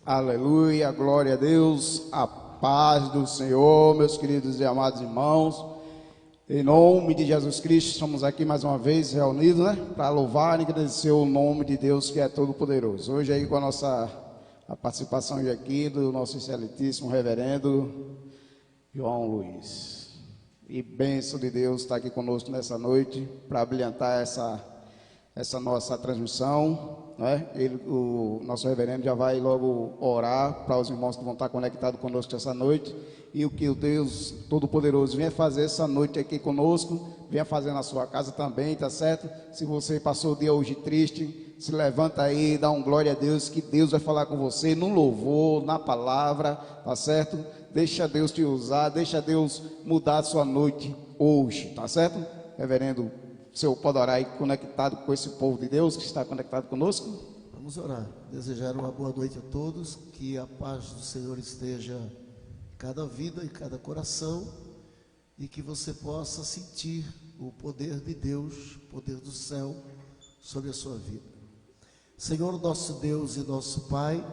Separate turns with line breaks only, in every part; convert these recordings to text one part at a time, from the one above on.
Aleluia, glória a Deus, a paz do Senhor, meus queridos e amados irmãos. Em nome de Jesus Cristo, estamos aqui mais uma vez reunidos, para louvar e agradecer o nome de Deus que é todo-poderoso. Hoje aí com a participação aqui do nosso excelentíssimo reverendo João Luiz. E bênção de Deus está aqui conosco nessa noite para brilhantar essa nossa transmissão, o nosso reverendo já vai logo orar para os irmãos que vão estar conectados conosco essa noite, e o que o Deus Todo-Poderoso venha fazer essa noite aqui conosco, venha fazer na sua casa também, tá certo? Se você passou o dia hoje triste, se levanta aí, dá um glória a Deus, que Deus vai falar com você no louvor, na palavra, tá certo? Deixa Deus te usar, deixa Deus mudar a sua noite hoje, tá certo? Reverendo, o senhor pode orar aí conectado com esse povo de Deus que está conectado conosco?
Vamos orar. Desejar uma boa noite a todos, que a paz do Senhor esteja em cada vida, em cada coração, e que você possa sentir o poder de Deus, o poder do céu sobre a sua vida. Senhor, nosso Deus e nosso Pai,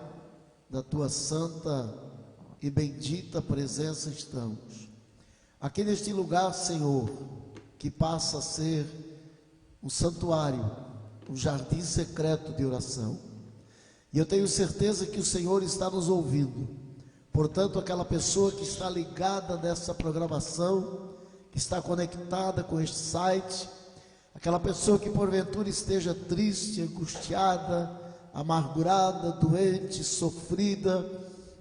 na tua santa e bendita presença estamos. Aqui neste lugar, Senhor, que passa a ser um santuário, um jardim secreto de oração. E eu tenho certeza que o Senhor está nos ouvindo. Portanto, aquela pessoa que está ligada nessa programação, que está conectada com este site, aquela pessoa que porventura esteja triste, angustiada, amargurada, doente, sofrida,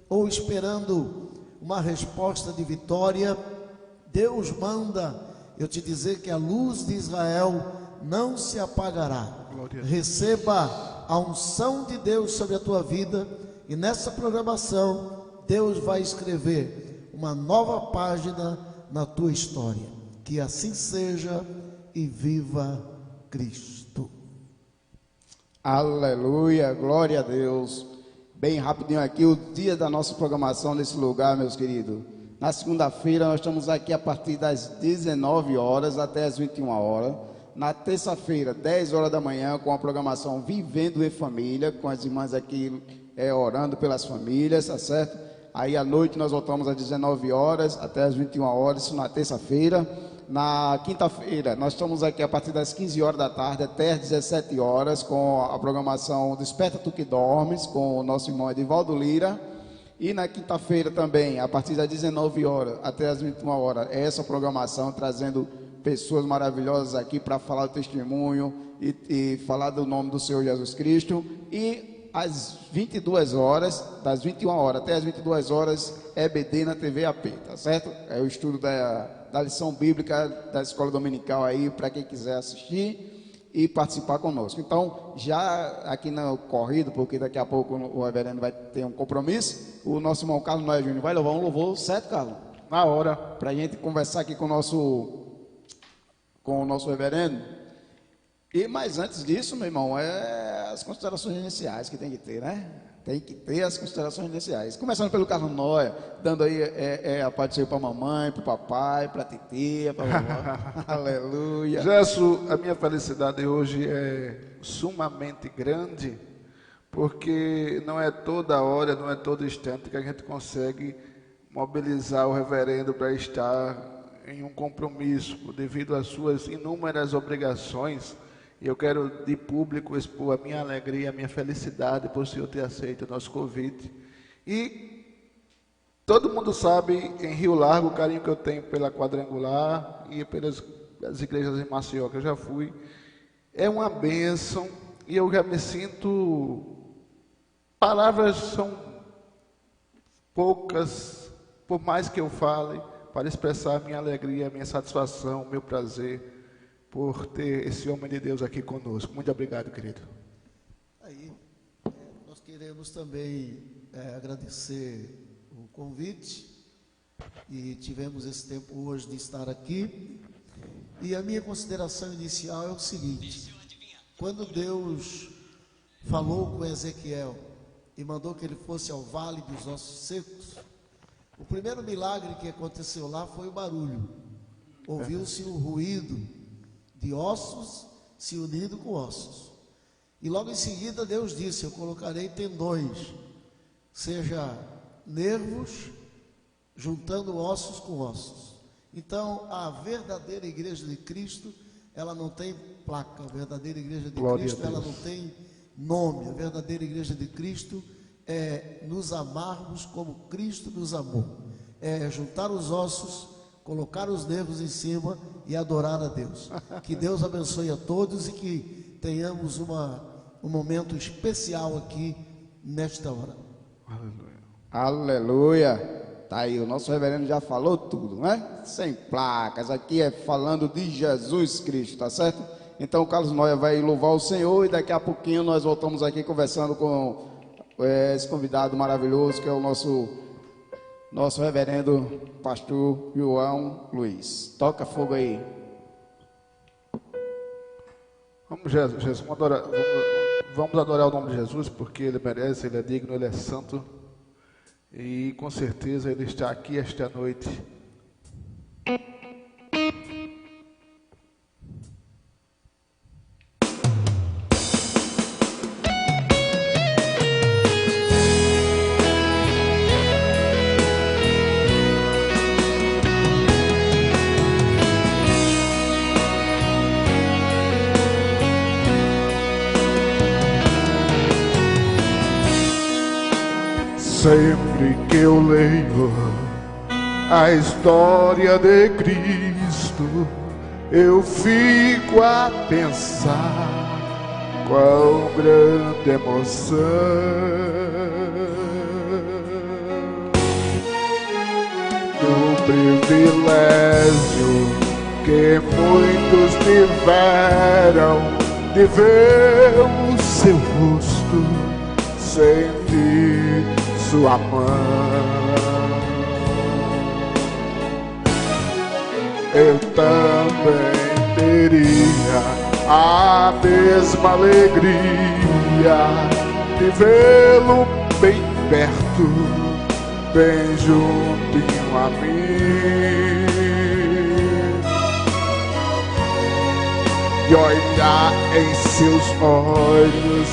ou esperando uma resposta de vitória, Deus manda eu te dizer que a luz de Israel não se apagará. Receba a unção de Deus sobre a tua vida, e nessa programação Deus vai escrever uma nova página na tua história. Que assim seja, e viva Cristo.
Aleluia, glória a Deus. Bem rapidinho aqui, o dia da nossa programação nesse lugar, meus queridos. Na segunda-feira nós estamos aqui a partir das 19 horas até as 21 horas. Na terça-feira, 10 horas da manhã, com a programação Vivendo em Família, com as irmãs aqui orando pelas famílias, tá certo? Aí à noite nós voltamos às 19 horas até as 21 horas, isso na terça-feira. Na quinta-feira nós estamos aqui a partir das 15 horas da tarde até as 17 horas, com a programação Desperta Tu Que Dormes, com o nosso irmão Edivaldo Lira. E na quinta-feira também, a partir das 19 horas até as 21 horas, essa programação trazendo pessoas maravilhosas aqui para falar do testemunho e falar do nome do Senhor Jesus Cristo. E às 22 horas, das 21 horas até as 22 horas, EBD na TV AP, tá certo? É o estudo da lição bíblica da escola dominical aí, para quem quiser assistir e participar conosco. Então, já aqui no corrido, porque daqui a pouco o reverendo vai ter um compromisso, o nosso irmão Carlos Noé Júnior vai louvar um louvor, certo, Carlos? Na hora, para a gente conversar aqui com o nosso reverendo. Mas antes disso, meu irmão, as considerações iniciais que tem que ter, né? Tem que ter as considerações iniciais. Começando pelo Carlos Noé, dando aí a paz do Senhor para a mamãe, para o papai, para a titia, para a vovó. Aleluia.
Gerson, a minha felicidade hoje é sumamente grande, porque não é toda hora, não é todo instante que a gente consegue mobilizar o reverendo para estar em um compromisso, devido às suas inúmeras obrigações. E eu quero de público expor a minha alegria, a minha felicidade por o Senhor ter aceito o nosso convite. E todo mundo sabe em Rio Largo o carinho que eu tenho pela Quadrangular e pelas igrejas em Maceió que eu já fui. É uma bênção e eu já me sinto... Palavras são poucas, por mais que eu fale, para expressar a minha alegria, a minha satisfação, o meu prazer por ter esse homem de Deus aqui conosco. Muito obrigado, querido.
Aí, nós queremos também agradecer o convite, e tivemos esse tempo hoje de estar aqui. E a minha consideração inicial é o seguinte: quando Deus falou com Ezequiel e mandou que ele fosse ao vale dos ossos secos, o primeiro milagre que aconteceu lá foi o barulho. Ouviu-se o ruído de ossos se unindo com ossos. E logo em seguida Deus disse: eu colocarei tendões seja nervos juntando ossos com ossos. Então, a verdadeira igreja de Cristo, ela não tem placa. A verdadeira igreja de Cristo, ela não tem nome. A verdadeira igreja de Cristo é nos amarmos como Cristo nos amou. É juntar os ossos, colocar os nervos em cima e adorar a Deus. Que Deus abençoe a todos e que tenhamos um momento especial aqui nesta hora.
Aleluia.
Aleluia. Tá aí, o nosso reverendo já falou tudo, né? Sem placas, aqui é falando de Jesus Cristo, tá certo? Então o Carlos Noia vai louvar o Senhor e daqui a pouquinho nós voltamos aqui conversando com esse convidado maravilhoso que é o nosso reverendo pastor João Luiz. Toca fogo aí.
Vamos, Jesus, vamos adorar o nome de Jesus, porque Ele merece, Ele é digno, Ele é santo. E com certeza Ele está aqui esta noite. Sempre que eu leio a história de Cristo, eu fico a pensar quão grande emoção. Do privilégio que muitos tiveram de ver o seu rosto, sentir sua mão. Eu também teria a mesma alegria de vê-lo bem perto, bem juntinho a mim, e olhar em seus olhos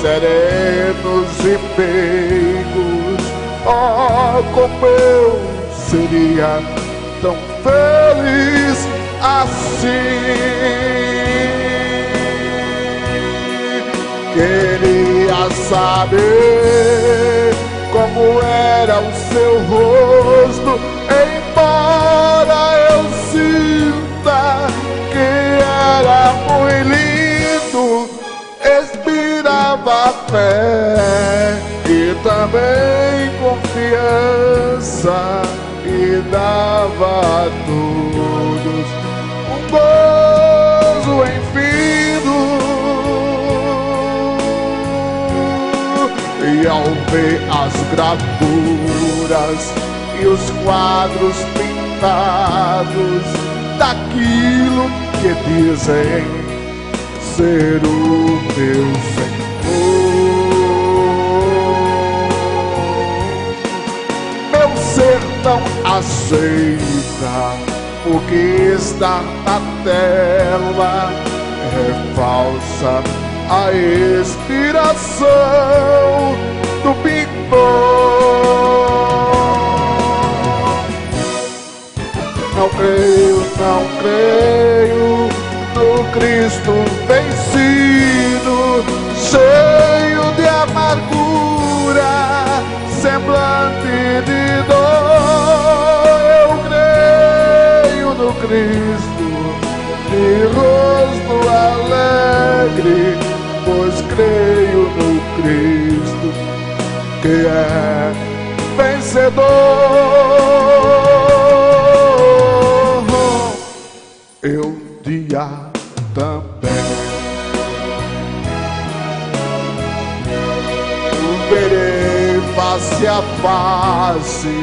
serenos e meigos. Oh, como eu seria tão feliz assim. Queria saber como era o seu rosto, embora eu sinta que era muito lindo. Inspirava fé e também confiança, e dava a todos um gozo infinito. E ao ver as gravuras e os quadros pintados daquilo que dizem ser o meu Senhor, meu ser não aceita o que está na tela, é falsa a inspiração do pintor. Não creio no Cristo vencido, cheio de amargura, semblante de dor. Eu creio no Cristo de rosto alegre, pois creio no Cristo que é vencedor. Eu dia também o verei face a face,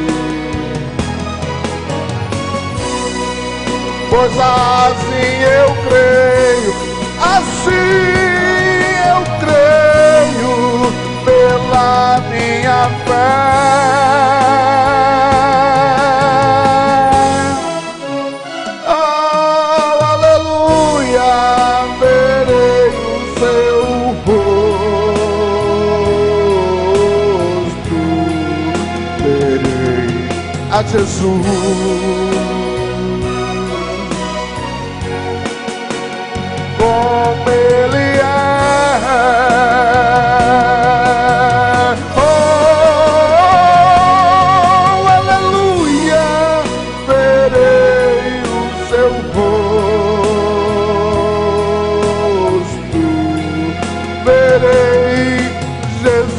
pois assim eu creio, pela minha fé. Verei o seu rosto a Jesus. Como Ele é. Oh, aleluia, verei o seu rosto, verei Jesus,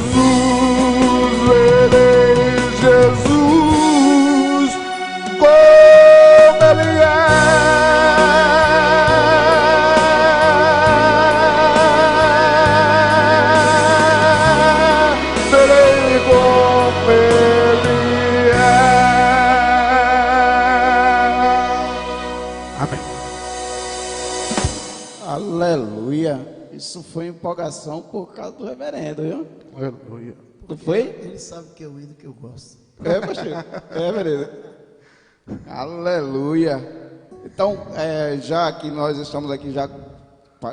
como Ele é.
Aleluia. Isso foi empolgação por causa do reverendo, viu?
Aleluia.
Não foi?
Ele sabe que é o hino que eu gosto.
É, pastor. É, reverendo. Aleluia. Então, já que nós estamos aqui, já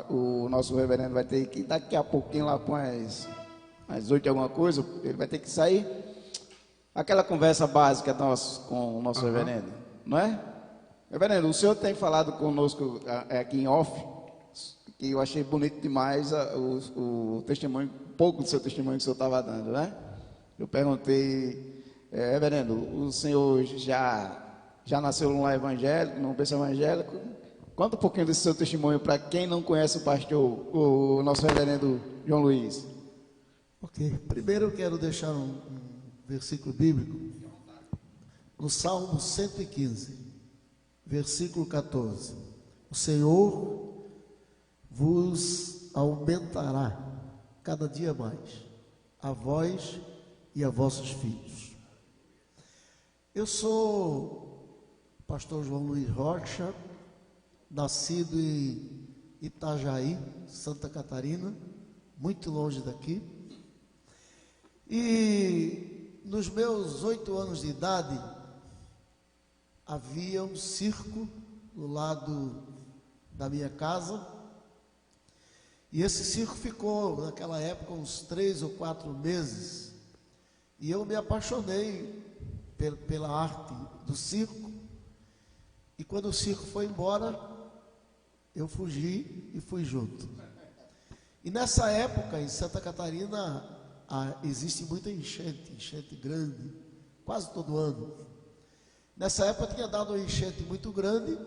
o nosso reverendo vai ter que, daqui a pouquinho, lá com às 8 alguma coisa, ele vai ter que sair. Aquela conversa básica com o nosso reverendo, não é? Reverendo, o senhor tem falado conosco aqui em off, que eu achei bonito demais o testemunho, um pouco do seu testemunho que o senhor estava dando, né? Eu perguntei, reverendo, o senhor já nasceu num lar evangélico, num berço evangélico? Conta um pouquinho desse seu testemunho para quem não conhece o pastor, o nosso reverendo João Luiz.
Ok. Primeiro eu quero deixar um versículo bíblico no Salmo 115, versículo 14. O Senhor vos aumentará cada dia mais, a vós e a vossos filhos. Eu sou pastor João Luiz Rocha, nascido em Itajaí, Santa Catarina, muito longe daqui. E nos meus 8 anos de idade, havia um circo do lado da minha casa. E esse circo ficou, naquela época, uns 3 ou 4 meses. E eu me apaixonei pela arte do circo. E quando o circo foi embora, eu fugi e fui junto. E nessa época, em Santa Catarina, existe muita enchente grande, quase todo ano. Nessa época tinha dado uma enchente muito grande.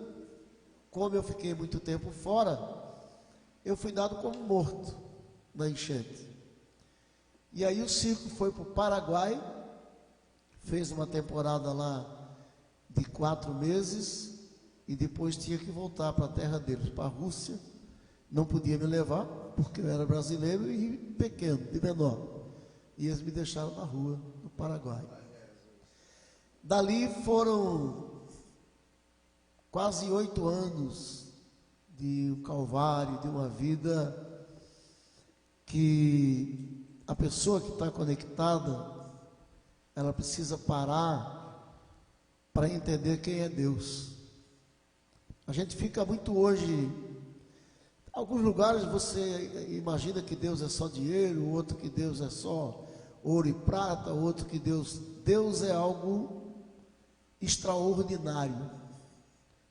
Como eu fiquei muito tempo fora, eu fui dado como morto na enchente. E aí o circo foi para o Paraguai, fez uma temporada lá de 4 meses e depois tinha que voltar para a terra deles, para a Rússia. Não podia me levar, porque eu era brasileiro e pequeno, de menor. E eles me deixaram na rua, no Paraguai. Dali foram quase 8 anos de um calvário, de uma vida que a pessoa que está conectada, ela precisa parar para entender quem é Deus. A gente fica muito hoje, em alguns lugares você imagina que Deus é só dinheiro, outro que Deus é só ouro e prata, outro que Deus é algo extraordinário.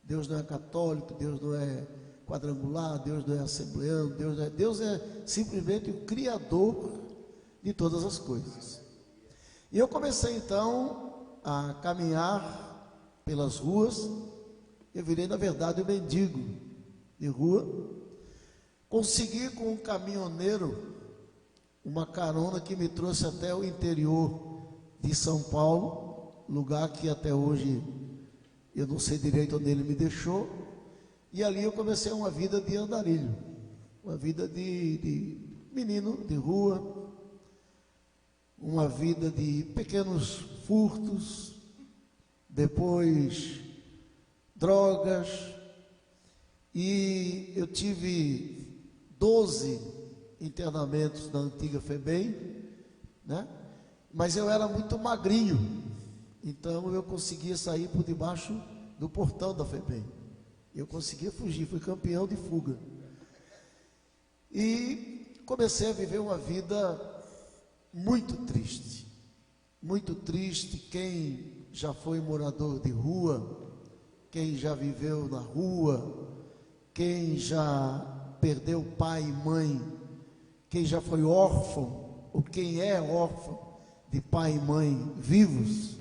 Deus não é católico, Deus não é quadrangular, Deus não é assembleano, Deus é simplesmente o Criador de todas as coisas. E eu comecei então a caminhar pelas ruas. Eu virei, na verdade, um mendigo de rua. Consegui com um caminhoneiro uma carona que me trouxe até o interior de São Paulo, lugar que até hoje eu não sei direito onde ele me deixou. E ali eu comecei uma vida de andarilho, uma vida de menino de rua, uma vida de pequenos furtos, depois drogas, e eu tive 12 internamentos na antiga FEBEM, né? Mas eu era muito magrinho, então eu conseguia sair por debaixo do portão da FEBEM. Eu conseguia fugir, fui campeão de fuga. E comecei a viver uma vida muito triste. Muito triste. Quem já foi morador de rua, quem já viveu na rua, quem já perdeu pai e mãe, quem já foi órfão, ou quem é órfão de pai e mãe vivos,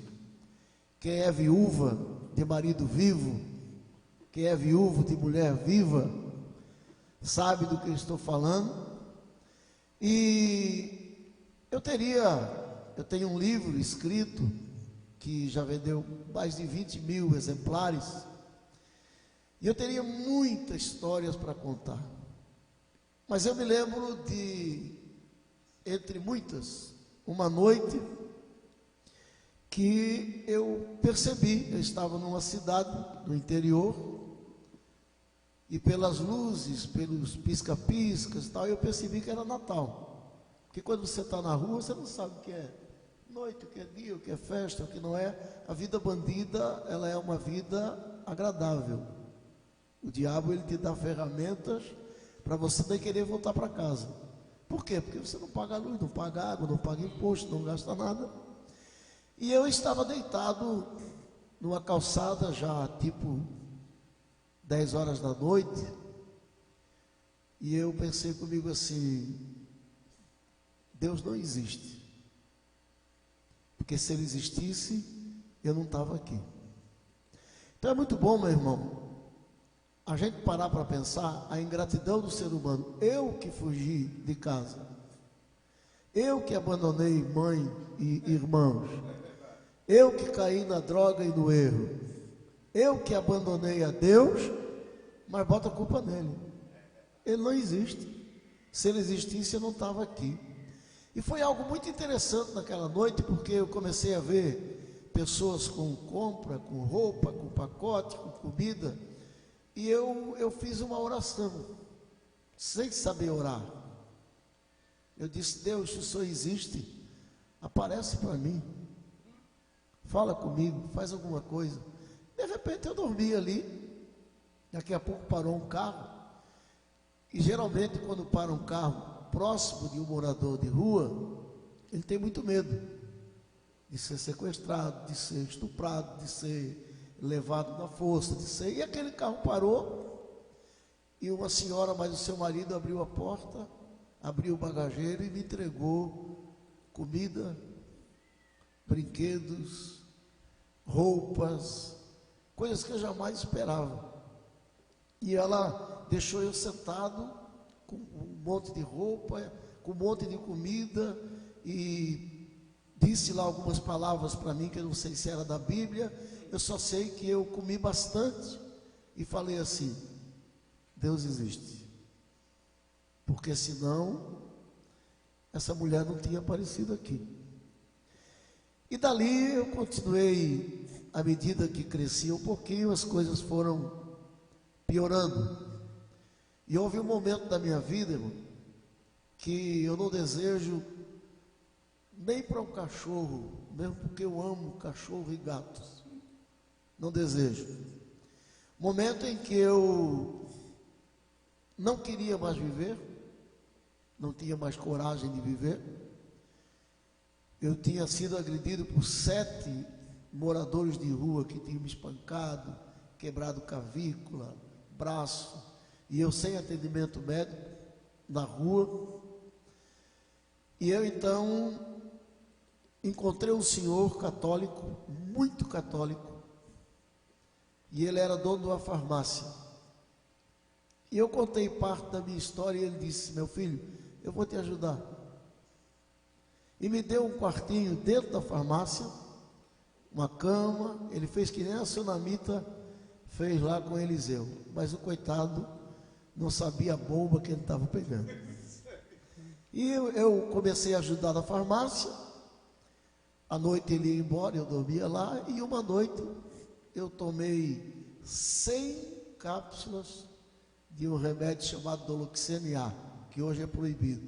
quem é viúva de marido vivo, quem é viúvo de mulher viva, sabe do que eu estou falando. E eu tenho um livro escrito que já vendeu mais de 20 mil exemplares, e eu teria muitas histórias para contar, mas eu me lembro de, entre muitas, uma noite que eu percebi, eu estava numa cidade do interior, e pelas luzes, pelos pisca-piscas e tal, eu percebi que era Natal. Porque quando você está na rua, você não sabe o que é noite, o que é dia, o que é festa, o que não é. A vida bandida, ela é uma vida agradável. O diabo, ele te dá ferramentas para você nem querer voltar para casa. Por quê? Porque você não paga luz, não paga água, não paga imposto, não gasta nada. E eu estava deitado numa calçada já tipo 10 horas da noite, e eu pensei comigo assim: Deus não existe, porque se Ele existisse, eu não estava aqui. Então é muito bom, meu irmão, a gente parar para pensar a ingratidão do ser humano. Eu que fugi de casa, eu que abandonei mãe e irmãos, eu que caí na droga e no erro, eu que abandonei a Deus, mas bota a culpa nele. Ele não existe. Se ele existisse, eu não estava aqui. E foi algo muito interessante naquela noite, porque eu comecei a ver pessoas com compra, com roupa, com pacote, com comida, e eu fiz uma oração, sem saber orar. Eu disse: Deus, se o Senhor existe, aparece para mim, fala comigo, faz alguma coisa. De repente eu dormi ali, daqui a pouco parou um carro, e geralmente quando para um carro próximo de um morador de rua, ele tem muito medo de ser sequestrado, de ser estuprado, de ser levado na força, e aquele carro parou, e uma senhora, mas o seu marido abriu a porta, abriu o bagageiro e me entregou comida, brinquedos, roupas, coisas que eu jamais esperava. E ela deixou eu sentado com um monte de roupa, com um monte de comida, e disse lá algumas palavras para mim, que eu não sei se era da Bíblia. Eu só sei que eu comi bastante e falei assim: Deus existe, porque senão essa mulher não tinha aparecido aqui. E dali eu continuei. À medida que crescia um pouquinho, as coisas foram piorando. E houve um momento da minha vida, irmão, que eu não desejo nem para um cachorro, mesmo porque eu amo cachorro e gatos, não desejo. Momento em que eu não queria mais viver, não tinha mais coragem de viver. Eu tinha sido agredido por 7 moradores de rua que tinham me espancado, quebrado clavícula, braço, e eu sem atendimento médico, na rua. E eu então encontrei um senhor católico, muito católico, e ele era dono de uma farmácia. E eu contei parte da minha história, e ele disse: meu filho, eu vou te ajudar. E me deu um quartinho dentro da farmácia, uma cama. Ele fez que nem a Sunamita fez lá com Eliseu, mas o coitado não sabia a bomba que ele estava pegando. E eu comecei a ajudar na farmácia. À noite ele ia embora, eu dormia lá, e uma noite eu tomei 100 cápsulas de um remédio chamado Doloxene A, que hoje é proibido.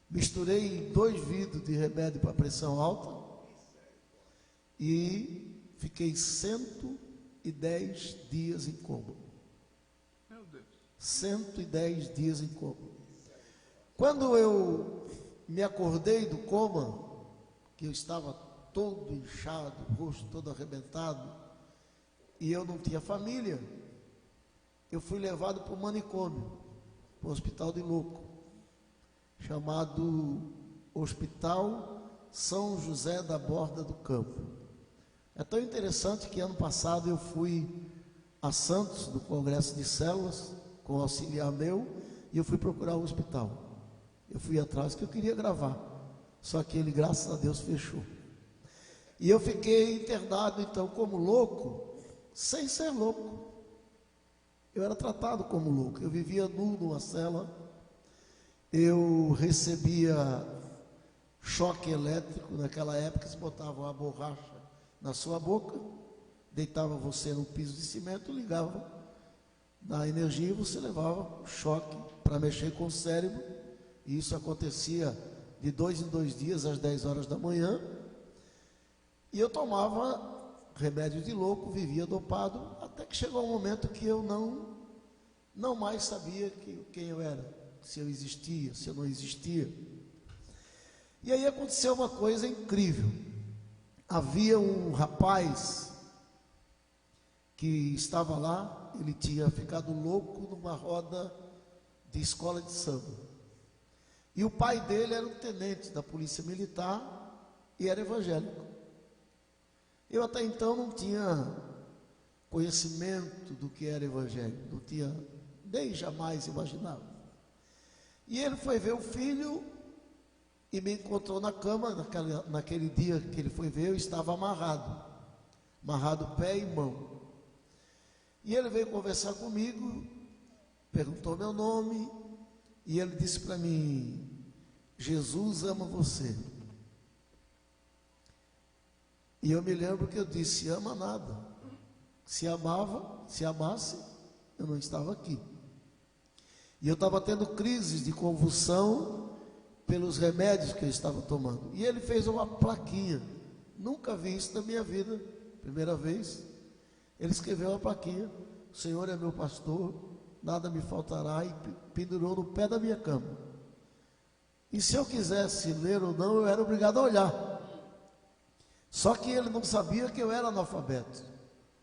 Misturei 2 vidros de remédio para pressão alta e fiquei 110 dias em coma.
Meu Deus.
110 dias em coma. Quando eu me acordei do coma, que eu estava todo inchado, o rosto todo arrebentado, e eu não tinha família. Eu fui levado para o manicômio, para o hospital de louco, chamado Hospital São José da Borda do Campo. É tão interessante que ano passado eu fui a Santos, do Congresso de Células, com o auxiliar meu, e eu fui procurar o hospital. Eu fui atrás, que eu queria gravar, só que ele, graças a Deus, fechou. E eu fiquei internado, então, como louco, sem ser louco. Eu era tratado como louco, eu vivia nu numa cela, eu recebia choque elétrico. Naquela época eles botavam a borracha na sua boca, deitava você no piso de cimento, ligava na energia e você levava choque para mexer com o cérebro. E isso acontecia de 2 em 2 dias, às 10 horas da manhã. E eu tomava remédio de louco, vivia dopado, até que chegou um momento que eu não mais sabia quem eu era, se eu existia, se eu não existia. E aí aconteceu uma coisa incrível. Havia um rapaz que estava lá, ele tinha ficado louco numa roda de escola de samba. E o pai dele era um tenente da polícia militar e era evangélico. Eu até então não tinha conhecimento do que era evangelho, não tinha, nem jamais imaginava. E ele foi ver o filho e me encontrou na cama. Naquele dia que ele foi ver, eu estava amarrado pé e mão. E ele veio conversar comigo, perguntou meu nome, e ele disse para mim: Jesus ama você. E eu me lembro que eu disse: ama nada. Se amasse, eu não estava aqui. E eu estava tendo crises de convulsão pelos remédios que eu estava tomando. E ele fez uma plaquinha. Nunca vi isso na minha vida. Primeira vez. Ele escreveu uma plaquinha: o Senhor é meu pastor, nada me faltará, e pendurou no pé da minha cama. E se eu quisesse ler ou não, eu era obrigado a olhar. Só que ele não sabia que eu era analfabeto.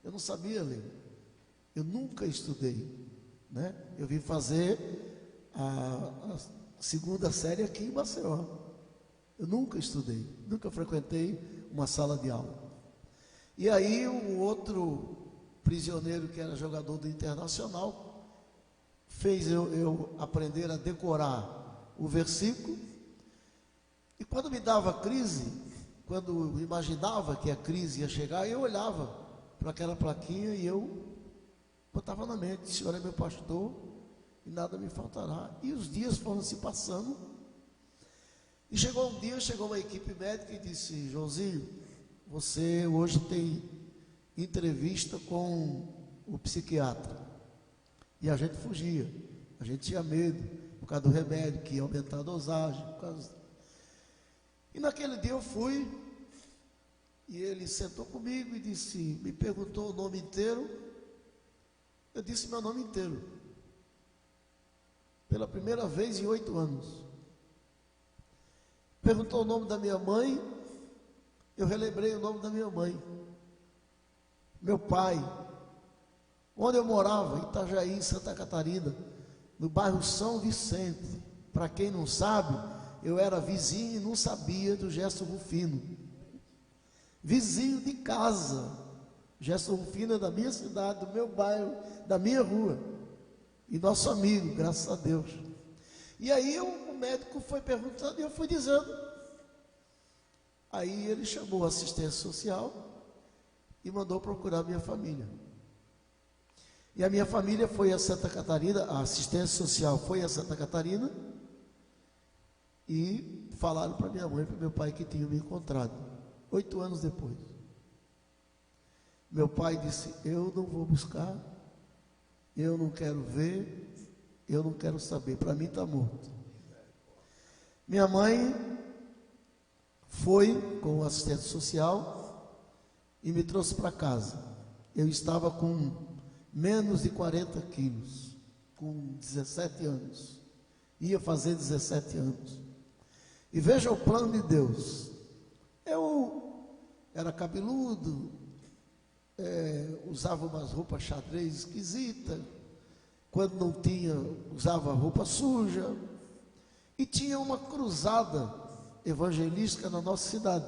Eu não sabia ler. Eu nunca estudei, né? Eu vim fazer a segunda série aqui em Maceió. Eu nunca estudei, nunca frequentei uma sala de aula. E aí um outro prisioneiro que era jogador do Internacional fez eu aprender a decorar o versículo. E quando me dava crise, quando imaginava que a crise ia chegar, eu olhava para aquela plaquinha e eu botava na mente: o Senhor é meu pastor e nada me faltará. E os dias foram se passando. E chegou um dia, chegou uma equipe médica e disse: Joãozinho, você hoje tem entrevista com o psiquiatra. E a gente fugia, a gente tinha medo, por causa do remédio, que ia aumentar a dosagem, E naquele dia eu fui, e ele sentou comigo e disse, me perguntou o nome inteiro. Eu disse meu nome inteiro, pela primeira vez em 8 anos. Perguntou o nome da minha mãe, eu relembrei o nome da minha mãe. Meu pai, onde eu morava, em Itajaí, em Santa Catarina, no bairro São Vicente. Para quem não sabe, eu era vizinho e não sabia do Gerson Rufino. Vizinho de casa. Gerson Rufino é da minha cidade, do meu bairro, da minha rua. E nosso amigo, graças a Deus. E aí o médico foi perguntando e eu fui dizendo. Aí ele chamou a assistência social e mandou procurar minha família. E a minha família foi a Santa Catarina, a assistência social foi a Santa Catarina, e falaram para minha mãe e para meu pai que tinham me encontrado, 8 anos depois. Meu pai disse: eu não vou buscar, eu não quero ver, eu não quero saber, para mim está morto. Minha mãe foi com o assistente social e me trouxe para casa. Eu estava com menos de 40 quilos, com 17 anos, ia fazer 17 anos. E veja o plano de Deus. Eu era cabeludo, usava umas roupas xadrez esquisitas, quando não tinha, usava roupa suja, e tinha uma cruzada evangelística na nossa cidade.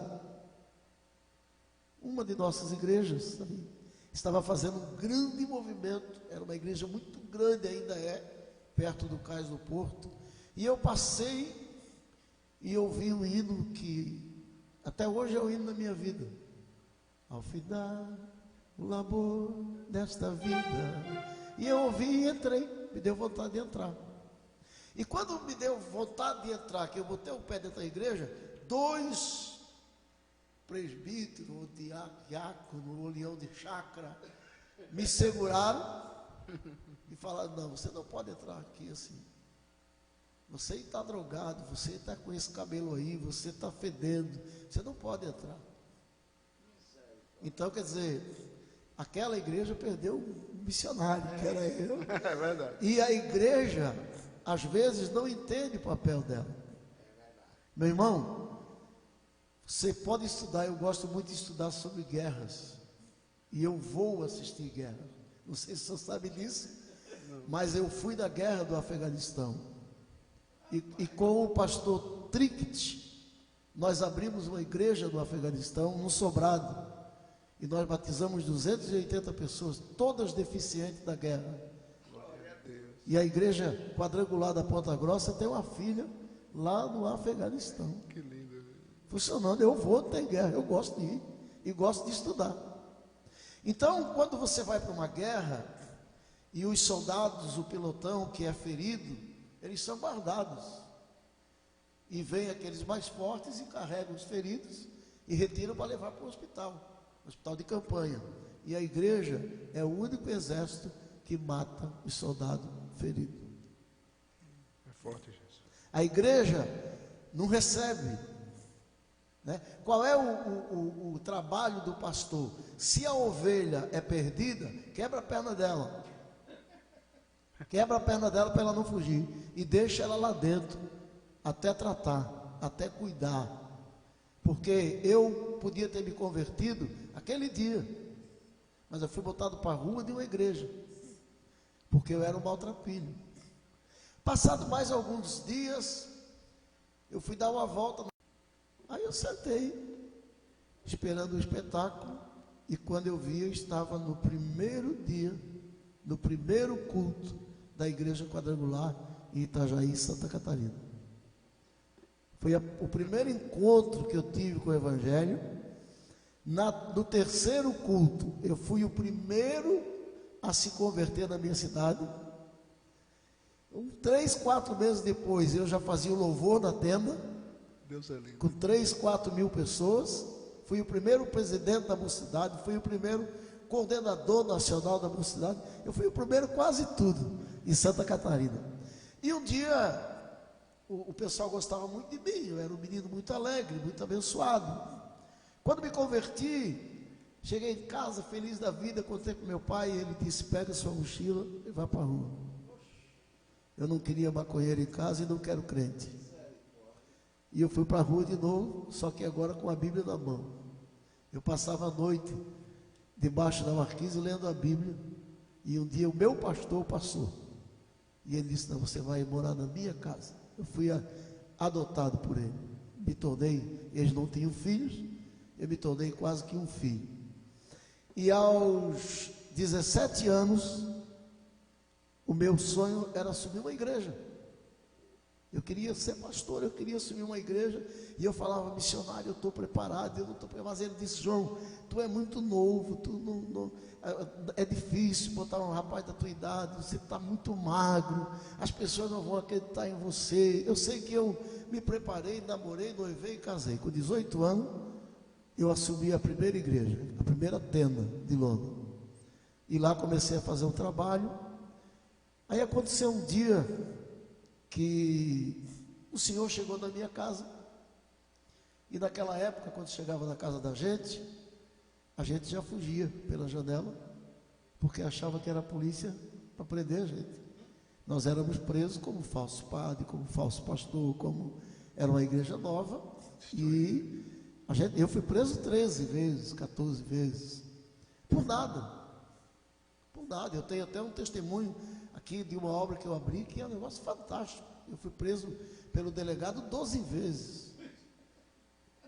Uma de nossas igrejas, sabe, estava fazendo um grande movimento, era uma igreja muito grande, ainda perto do Cais do Porto, e eu passei e ouvi um hino que até hoje é o hino da minha vida. Ao final, o labor desta vida. E eu ouvi e entrei, me deu vontade de entrar. E quando me deu vontade de entrar, que eu botei o pé dentro da igreja, 2 presbíteros, ou diácono, ou leão de chácara, me seguraram e falaram: não, você não pode entrar aqui assim. Você está drogado, você está com esse cabelo aí, você está fedendo, você não pode entrar. Então, quer dizer, aquela igreja perdeu um missionário, que era eu.
É verdade.
E a igreja, às vezes, não entende o papel dela. Meu irmão, você pode estudar, eu gosto muito de estudar sobre guerras. E eu vou assistir guerra. Não sei se você sabe disso, mas eu fui da guerra do Afeganistão. E com o pastor Trickett, nós abrimos uma igreja no Afeganistão, num sobrado. E nós batizamos 280 pessoas, todas deficientes da guerra. E a igreja quadrangular da Ponta Grossa tem uma filha lá no Afeganistão.
Que lindo.
Funcionando, eu vou ter guerra, eu gosto de ir e gosto de estudar. Então, quando você vai para uma guerra e os soldados, o pelotão que é ferido, eles são guardados. E vem aqueles mais fortes e carregam os feridos e retiram para levar para o hospital de campanha. E a igreja é o único exército que mata os soldados feridos.
É forte, Jesus.
A igreja não recebe, né? Qual é o trabalho do pastor? Se a ovelha é perdida, quebra a perna dela. Quebra a perna dela para ela não fugir. E deixa ela lá dentro, até tratar, até cuidar. Porque eu podia ter me convertido aquele dia, mas eu fui botado para a rua de uma igreja, porque eu era um maltrapilho. Passado mais alguns dias, eu fui dar uma volta. Aí eu sentei, esperando o espetáculo, e quando eu vi, eu estava no primeiro dia, no primeiro culto da igreja quadrangular em Itajaí, Santa Catarina. Foi o primeiro encontro que eu tive com o Evangelho. No terceiro culto, eu fui o primeiro a se converter na minha cidade. 3, 4 meses depois, eu já fazia o louvor na tenda.
Deus é lindo.
Com 3, 4 mil pessoas. Fui o primeiro presidente da mocidade, fui o primeiro coordenador nacional da mocidade. Eu fui o primeiro quase tudo em Santa Catarina. E um dia o pessoal gostava muito de mim, eu era um menino muito alegre, muito abençoado. Quando me converti, cheguei em casa feliz da vida, contei com meu pai, e ele disse: pega sua mochila e vá para a rua. Eu não queria maconheiro em casa e não quero crente. E eu fui para a rua de novo, só que agora com a Bíblia na mão. Eu passava a noite debaixo da marquise lendo a Bíblia, e um dia o meu pastor passou, e ele disse: não, você vai morar na minha casa. Eu fui adotado por ele, me tornei, eles não tinham filhos, eu me tornei quase que um filho. E aos 17 anos, o meu sonho era assumir uma igreja. Eu queria ser pastor, eu queria assumir uma igreja. E eu falava: missionário, eu estou preparado, eu não estou preparado. Mas ele disse: João, tu é muito novo, tu não, é difícil botar um rapaz da tua idade, você está muito magro, as pessoas não vão acreditar em você. Eu sei que eu me preparei, namorei, noivei e casei. Com 18 anos, eu assumi a primeira igreja, a primeira tenda de Londres. E lá comecei a fazer um trabalho. Aí aconteceu um dia que o Senhor chegou na minha casa. E naquela época, quando chegava na casa da gente, a gente já fugia pela janela, porque achava que era a polícia para prender a gente. Nós éramos presos como falso padre, como falso pastor, como era uma igreja nova, e Eu fui preso 13 vezes, 14 vezes, por nada. Por nada. Eu tenho até um testemunho aqui de uma obra que eu abri, que é um negócio fantástico. Eu fui preso pelo delegado 12 vezes.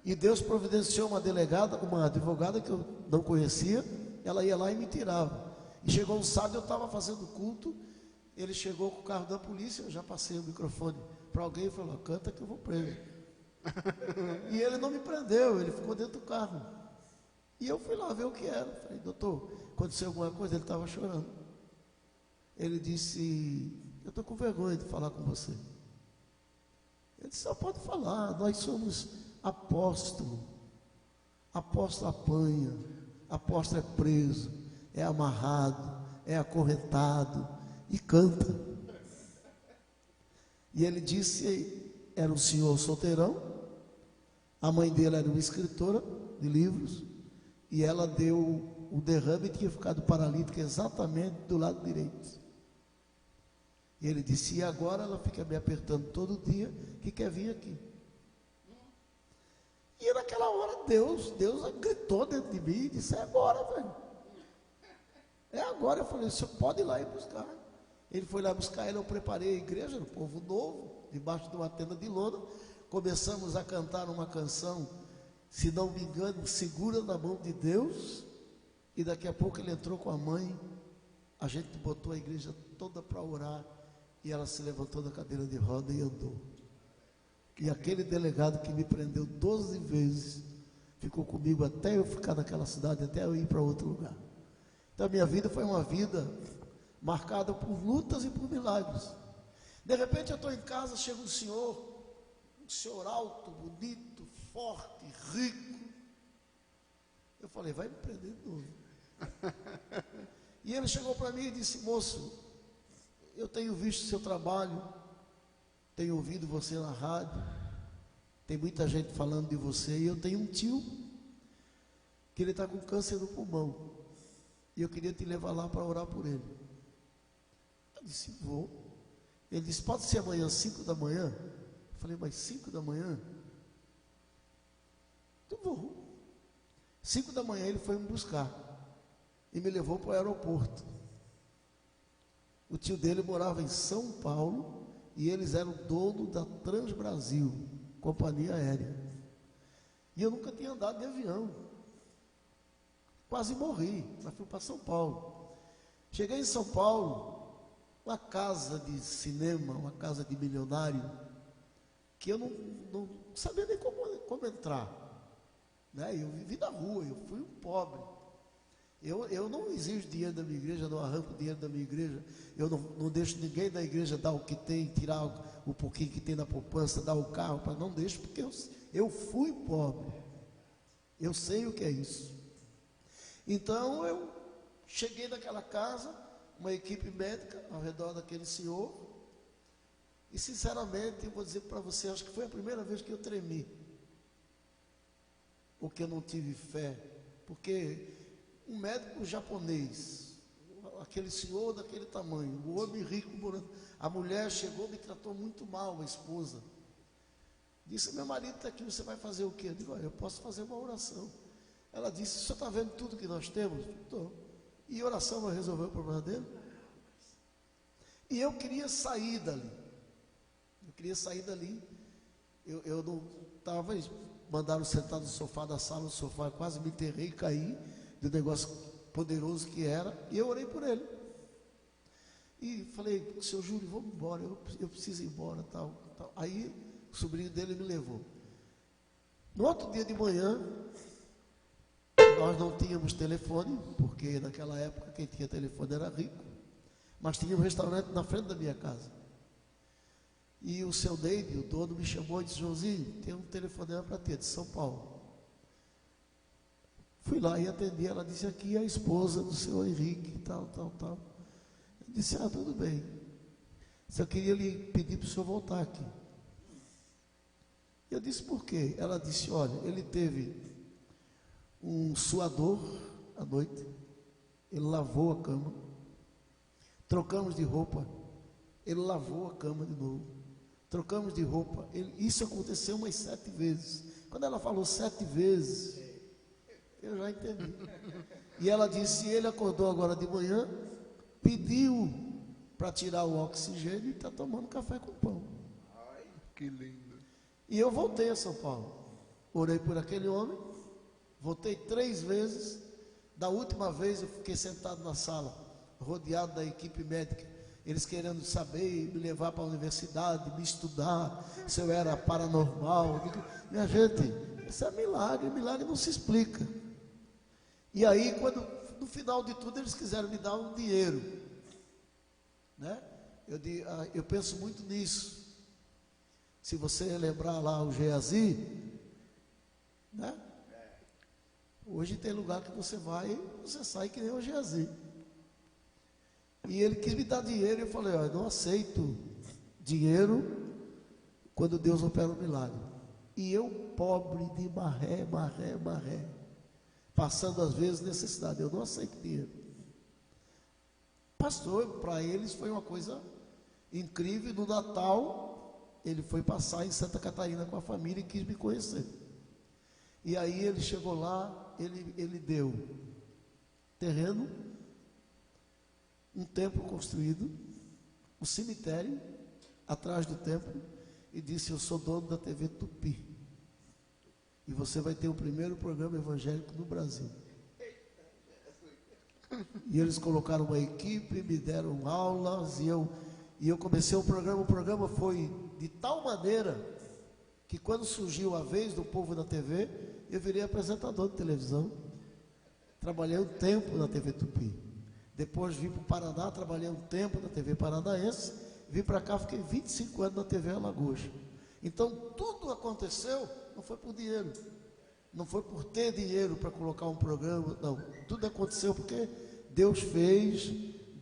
E Deus providenciou uma advogada que eu não conhecia, ela ia lá e me tirava. E chegou um sábado, eu estava fazendo culto, ele chegou com o carro da polícia, eu já passei o microfone para alguém e falou: canta que eu vou preso. E ele não me prendeu, ele ficou dentro do carro. E eu fui lá ver o que era. Falei: doutor, aconteceu alguma coisa? Ele estava chorando. Ele disse: eu estou com vergonha de falar com você. Ele disse: só pode falar, nós somos apóstolo. Apóstolo apanha, apóstolo é preso, é amarrado, é acorrentado e canta. E ele disse: era um senhor solteirão, a mãe dele era uma escritora de livros, e ela deu o derrame e tinha ficado paralítica exatamente do lado direito. E ele disse: e agora ela fica me apertando todo dia que quer vir aqui. E naquela hora Deus gritou dentro de mim e disse: é agora, velho. É agora. Eu falei: o senhor pode ir lá e buscar. Ele foi lá buscar ela, eu preparei a igreja, um povo novo, debaixo de uma tenda de lona. Começamos a cantar uma canção, se não me engano, Segura na Mão de Deus. E daqui a pouco ele entrou com a mãe. A gente botou a igreja toda para orar. E ela se levantou da cadeira de roda e andou. E aquele delegado que me prendeu 12 vezes, ficou comigo até eu ficar naquela cidade, até eu ir para outro lugar. Então a minha vida foi uma vida marcada por lutas e por milagres. De repente eu estou em casa, chega um senhor alto, bonito, forte, rico. Eu falei: vai me prender de novo. E ele chegou para mim e disse: moço, eu tenho visto o seu trabalho, tenho ouvido você na rádio, tem muita gente falando de você, e eu tenho um tio que ele está com câncer no pulmão, e eu queria te levar lá para orar por ele. Eu disse: vou. Ele disse: pode ser amanhã 5 da manhã? Eu falei: mas 5 da manhã? Eu vou. 5 da manhã ele foi me buscar e me levou para o aeroporto. O tio dele morava em São Paulo e eles eram dono da Transbrasil, companhia aérea. E eu nunca tinha andado de avião. Quase morri, mas fui para São Paulo. Cheguei em São Paulo, uma casa de cinema, uma casa de milionário, que eu não sabia nem como entrar. Né? Eu vivi na rua, eu fui um pobre. Eu não exijo dinheiro da minha igreja, não arranco dinheiro da minha igreja, eu não deixo ninguém da igreja dar o que tem, tirar o pouquinho que tem na poupança, dar o carro, não deixo, porque eu fui pobre, eu sei o que é isso. Então eu cheguei naquela casa, uma equipe médica ao redor daquele senhor, e sinceramente eu vou dizer para você, acho que foi a primeira vez que eu tremi, porque eu não tive fé, porque um médico japonês, aquele senhor daquele tamanho, o homem rico morando, a mulher chegou e me tratou muito mal, a esposa. Disse: meu marido está aqui, você vai fazer o quê? Eu digo: olha, eu posso fazer uma oração. Ela disse: o senhor está vendo tudo que nós temos? Estou. E oração vai resolver o problema dele? E eu queria sair dali. Eu não estava, mandaram sentar no sofá da sala, no sofá, quase me enterrei e caí, do negócio poderoso que era, e eu orei por ele. E falei: seu Júlio, vamos embora, eu preciso ir embora, tal. Aí o sobrinho dele me levou. No outro dia de manhã, nós não tínhamos telefone, porque naquela época quem tinha telefone era rico, mas tinha um restaurante na frente da minha casa. E o seu Neide, o dono, me chamou e disse: Joãozinho, tem um telefonema para ti, de São Paulo. Fui lá e atendi. Ela disse: aqui é a esposa do seu Henrique, tal. Eu disse: ah, tudo bem. Só queria lhe pedir para o senhor voltar aqui. Eu disse: por quê? Ela disse: olha, ele teve um suador à noite, ele lavou a cama, trocamos de roupa, ele lavou a cama de novo, trocamos de roupa, isso aconteceu umas 7 vezes, Quando ela falou 7 vezes, eu já entendi. E ela disse, ele acordou agora de manhã, pediu para tirar o oxigênio e está tomando café com pão.
Ai, que lindo.
E eu voltei a São Paulo. Orei por aquele homem, voltei 3 vezes. Da última vez eu fiquei sentado na sala, rodeado da equipe médica, eles querendo saber, me levar para a universidade, me estudar, se eu era paranormal. Eu digo, minha gente, isso é milagre, milagre não se explica. E aí, quando no final de tudo eles quiseram me dar um dinheiro, né? Eu penso muito nisso. Se você lembrar lá o Geazi, né? Hoje tem lugar que você vai, você sai que nem o Geazi. E ele quis me dar dinheiro, e eu falei, eu não aceito dinheiro quando Deus opera um milagre. E eu, pobre de marré, passando às vezes necessidade, eu não aceito dinheiro. Pastor, para eles foi uma coisa incrível. No Natal, ele foi passar em Santa Catarina com a família e quis me conhecer. E aí ele chegou lá, ele deu terreno, um templo construído, um cemitério atrás do templo, e disse, eu sou dono da TV Tupi, e você vai ter o primeiro programa evangélico no Brasil. E eles colocaram uma equipe, me deram aulas, e eu comecei o programa foi de tal maneira, que quando surgiu a vez do povo da TV, eu virei apresentador de televisão, trabalhei um tempo na TV Tupi, depois vim para o Paraná, trabalhei um tempo na TV Paranaense, vim para cá, fiquei 25 anos na TV Alagoas. Então tudo aconteceu, não foi por dinheiro, não foi por ter dinheiro para colocar um programa, não, tudo aconteceu porque Deus fez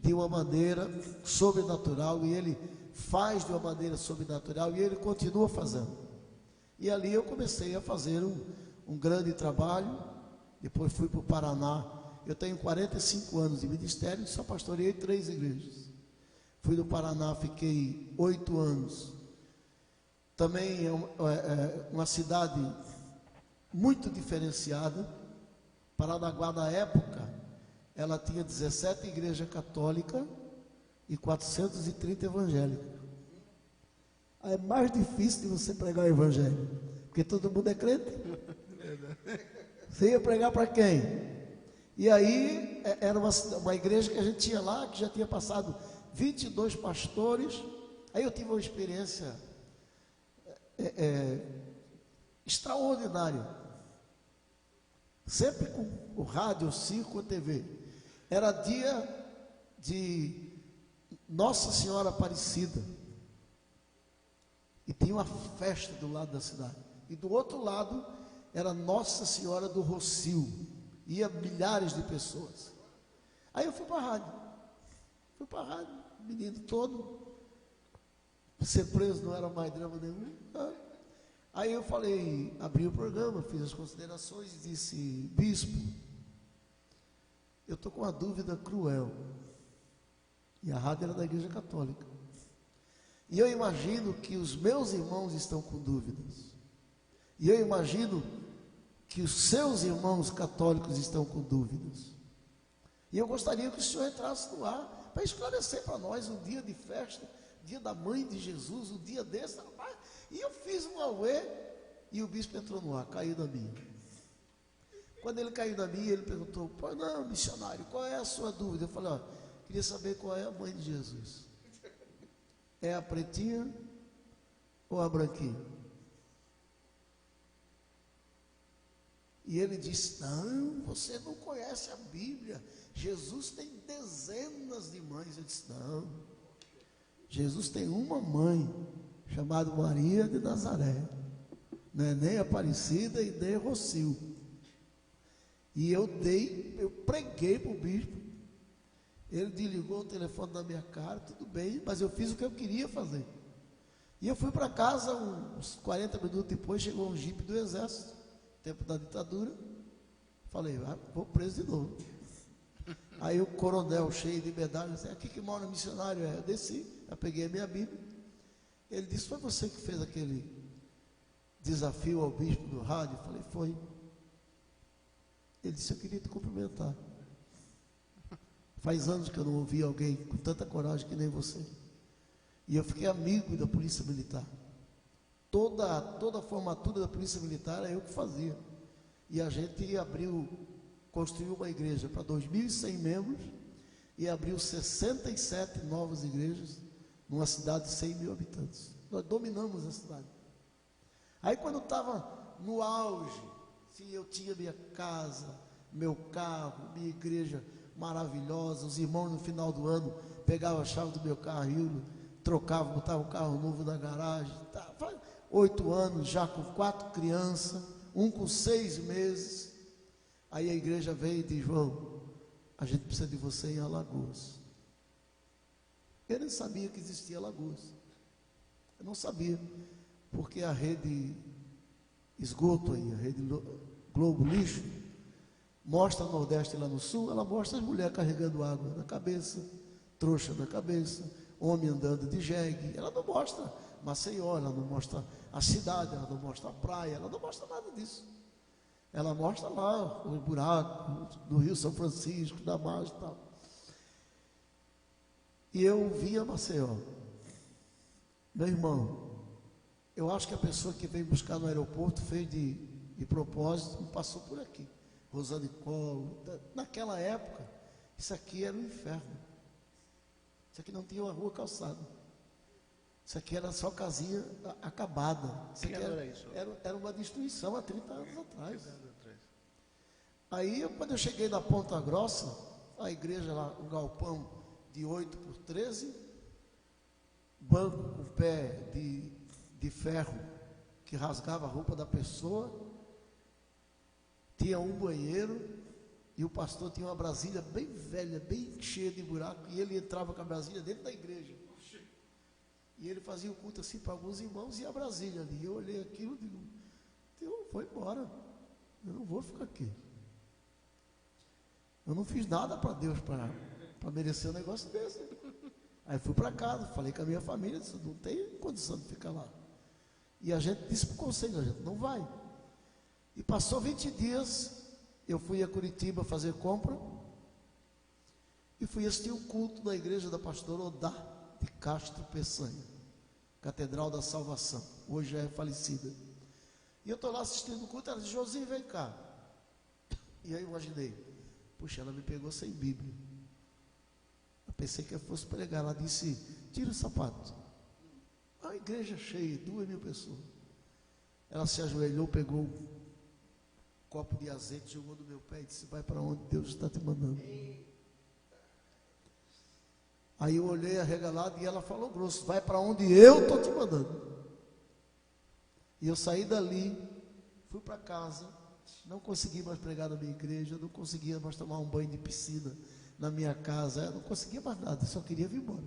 de uma maneira sobrenatural, e Ele faz de uma maneira sobrenatural, e Ele continua fazendo. E ali eu comecei a fazer um grande trabalho. Depois fui para o Paraná. Eu tenho 45 anos de ministério, só pastoreei 3 igrejas. Fui do Paraná, fiquei 8 anos. Também é uma cidade muito diferenciada. Paranaguá, na época, ela tinha 17 igrejas católicas e 430 evangélicas. Aí é mais difícil de você pregar o evangelho, porque todo mundo é crente. Você ia pregar para quem? E aí era uma igreja que a gente tinha lá, que já tinha passado 22 pastores. Aí eu tive uma experiência extraordinária. Sempre com o rádio, o circo, a TV. Era dia de Nossa Senhora Aparecida. E tinha uma festa do lado da cidade. E do outro lado era Nossa Senhora do Rocio. Ia milhares de pessoas. Aí eu fui para a rádio. Menino todo. Ser preso não era mais drama nenhum. Aí eu falei, abri o programa, fiz as considerações e disse, bispo, eu estou com uma dúvida cruel. E a rádio era da Igreja Católica. E eu imagino que os meus irmãos estão com dúvidas. E eu imagino que os seus irmãos católicos estão com dúvidas. E eu gostaria que o senhor entrasse no ar para esclarecer para nós um dia de festa, dia da mãe de Jesus, um dia desse. E eu fiz um auê e o bispo entrou no ar, caiu na minha. Quando ele caiu na minha, ele perguntou, pô, não, missionário, qual é a sua dúvida? Eu falei, queria saber qual é a mãe de Jesus. É a pretinha ou a branquinha? E ele disse, não, você não conhece a Bíblia. Jesus tem dezenas de mães. Eu disse, não, Jesus tem uma mãe, chamada Maria de Nazaré. Não é nem Aparecida e nem Rocio. E eu preguei para o bispo. Ele desligou o telefone na minha cara, tudo bem, mas eu fiz o que eu queria fazer. E eu fui para casa, uns 40 minutos depois, chegou um jipe do exército, tempo da ditadura. Falei, vou preso de novo. Aí o coronel, cheio de medalhas, disse, aqui que mora o missionário. Eu desci, eu peguei a minha Bíblia. Ele disse, foi você que fez aquele desafio ao bispo do rádio? Eu falei, foi. Ele disse, eu queria te cumprimentar. Faz anos que eu não ouvi alguém com tanta coragem que nem você. E eu fiquei amigo da Polícia Militar. Toda a formatura da Polícia Militar era eu que fazia. E a gente construiu uma igreja para 2.100 membros e abriu 67 novas igrejas numa cidade de 100 mil habitantes. Nós dominamos a cidade. Aí quando estava no auge, se eu tinha minha casa, meu carro, minha igreja maravilhosa, os irmãos no final do ano pegavam a chave do meu carro, trocavam, botavam o carro novo na garagem. Faz 8 anos, já com 4 crianças, um com 6 meses. Aí a igreja veio e diz, João, a gente precisa de você em Alagoas. Eu nem sabia que existia Alagoas. Eu não sabia, porque a rede esgoto aí, a rede Globo Lixo, mostra o Nordeste lá no Sul, ela mostra as mulheres carregando água na cabeça, trouxa na cabeça, homem andando de jegue. Ela não mostra Maceió, ela não mostra a cidade, ela não mostra a praia, ela não mostra nada disso. Ela mostra lá os buracos do Rio São Francisco, da margem e tal. E eu via Maceió. Meu irmão, eu acho que a pessoa que veio buscar no aeroporto fez de propósito, não passou por aqui. Rosane Colo, naquela época, isso aqui era um inferno. Isso aqui não tinha uma rua calçada. Isso aqui era só casinha acabada. Isso aqui era uma destruição há 30 anos atrás. Aí, quando eu cheguei na Ponta Grossa, a igreja lá, um galpão de 8 por 13, banco com pé de ferro que rasgava a roupa da pessoa, tinha um banheiro e o pastor tinha uma Brasília bem velha, bem cheia de buraco, e ele entrava com a Brasília dentro da igreja. E ele fazia o culto assim para alguns irmãos e a Brasília ali. Eu olhei aquilo e digo, eu vou embora, eu não vou ficar aqui. Eu não fiz nada para Deus para merecer um negócio desse. Aí fui para casa, falei com a minha família, disse, não tem condição de ficar lá. E a gente disse para o conselho, a gente não vai. E passou 20 dias, eu fui a Curitiba fazer compra e fui assistir um culto na igreja da pastora Odá de Castro Peçanha, Catedral da Salvação, hoje já é falecida. E eu estou lá assistindo o culto, ela disse, Josinho, vem cá. E aí eu imaginei, puxa, ela me pegou sem Bíblia. Eu pensei que eu fosse pregar, ela disse, tira o sapato. A igreja cheia, 2.000 pessoas. Ela se ajoelhou, pegou um copo de azeite, jogou no meu pé e disse, vai para onde Deus está te mandando. Aí eu olhei arregalado e ela falou grosso, vai para onde eu estou te mandando. E eu saí dali, fui para casa, não consegui mais pregar na minha igreja, não conseguia mais tomar um banho de piscina na minha casa, eu não conseguia mais nada, só queria vir embora.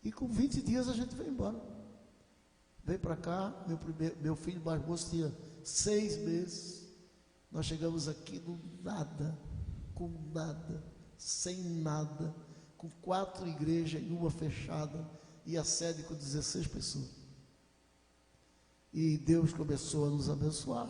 E com 20 dias a gente veio embora. Veio para cá, meu filho mais moço tinha 6 meses, nós chegamos aqui no nada, com nada, sem nada, com 4 igrejas e uma fechada, e a sede com 16 pessoas. E Deus começou a nos abençoar,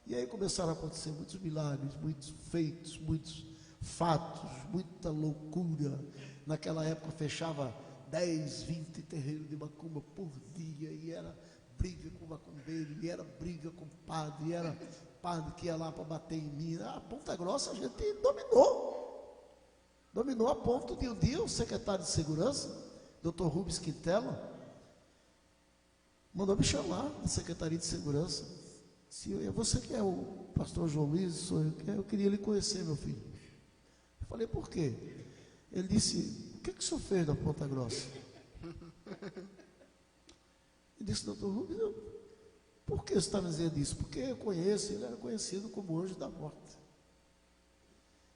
e aí começaram a acontecer muitos milagres, muitos feitos, muitos fatos, muita loucura. Naquela época fechava 10, 20 terreiros de macumba por dia, e era briga com macumbeiro, e era briga com padre, e era padre que ia lá para bater em mim. A Ponta Grossa a gente dominou a ponto de um dia o secretário de segurança, Dr. Rubens Quintela, mandou me chamar da Secretaria de Segurança. Se é você que é o pastor João Luiz, sou eu queria lhe conhecer, meu filho. Eu falei, por quê? Ele disse, o que o senhor fez na Ponta Grossa? Eu disse, doutor Rubens, por que você está me dizendo isso? Porque eu conheço, ele era conhecido como anjo da morte.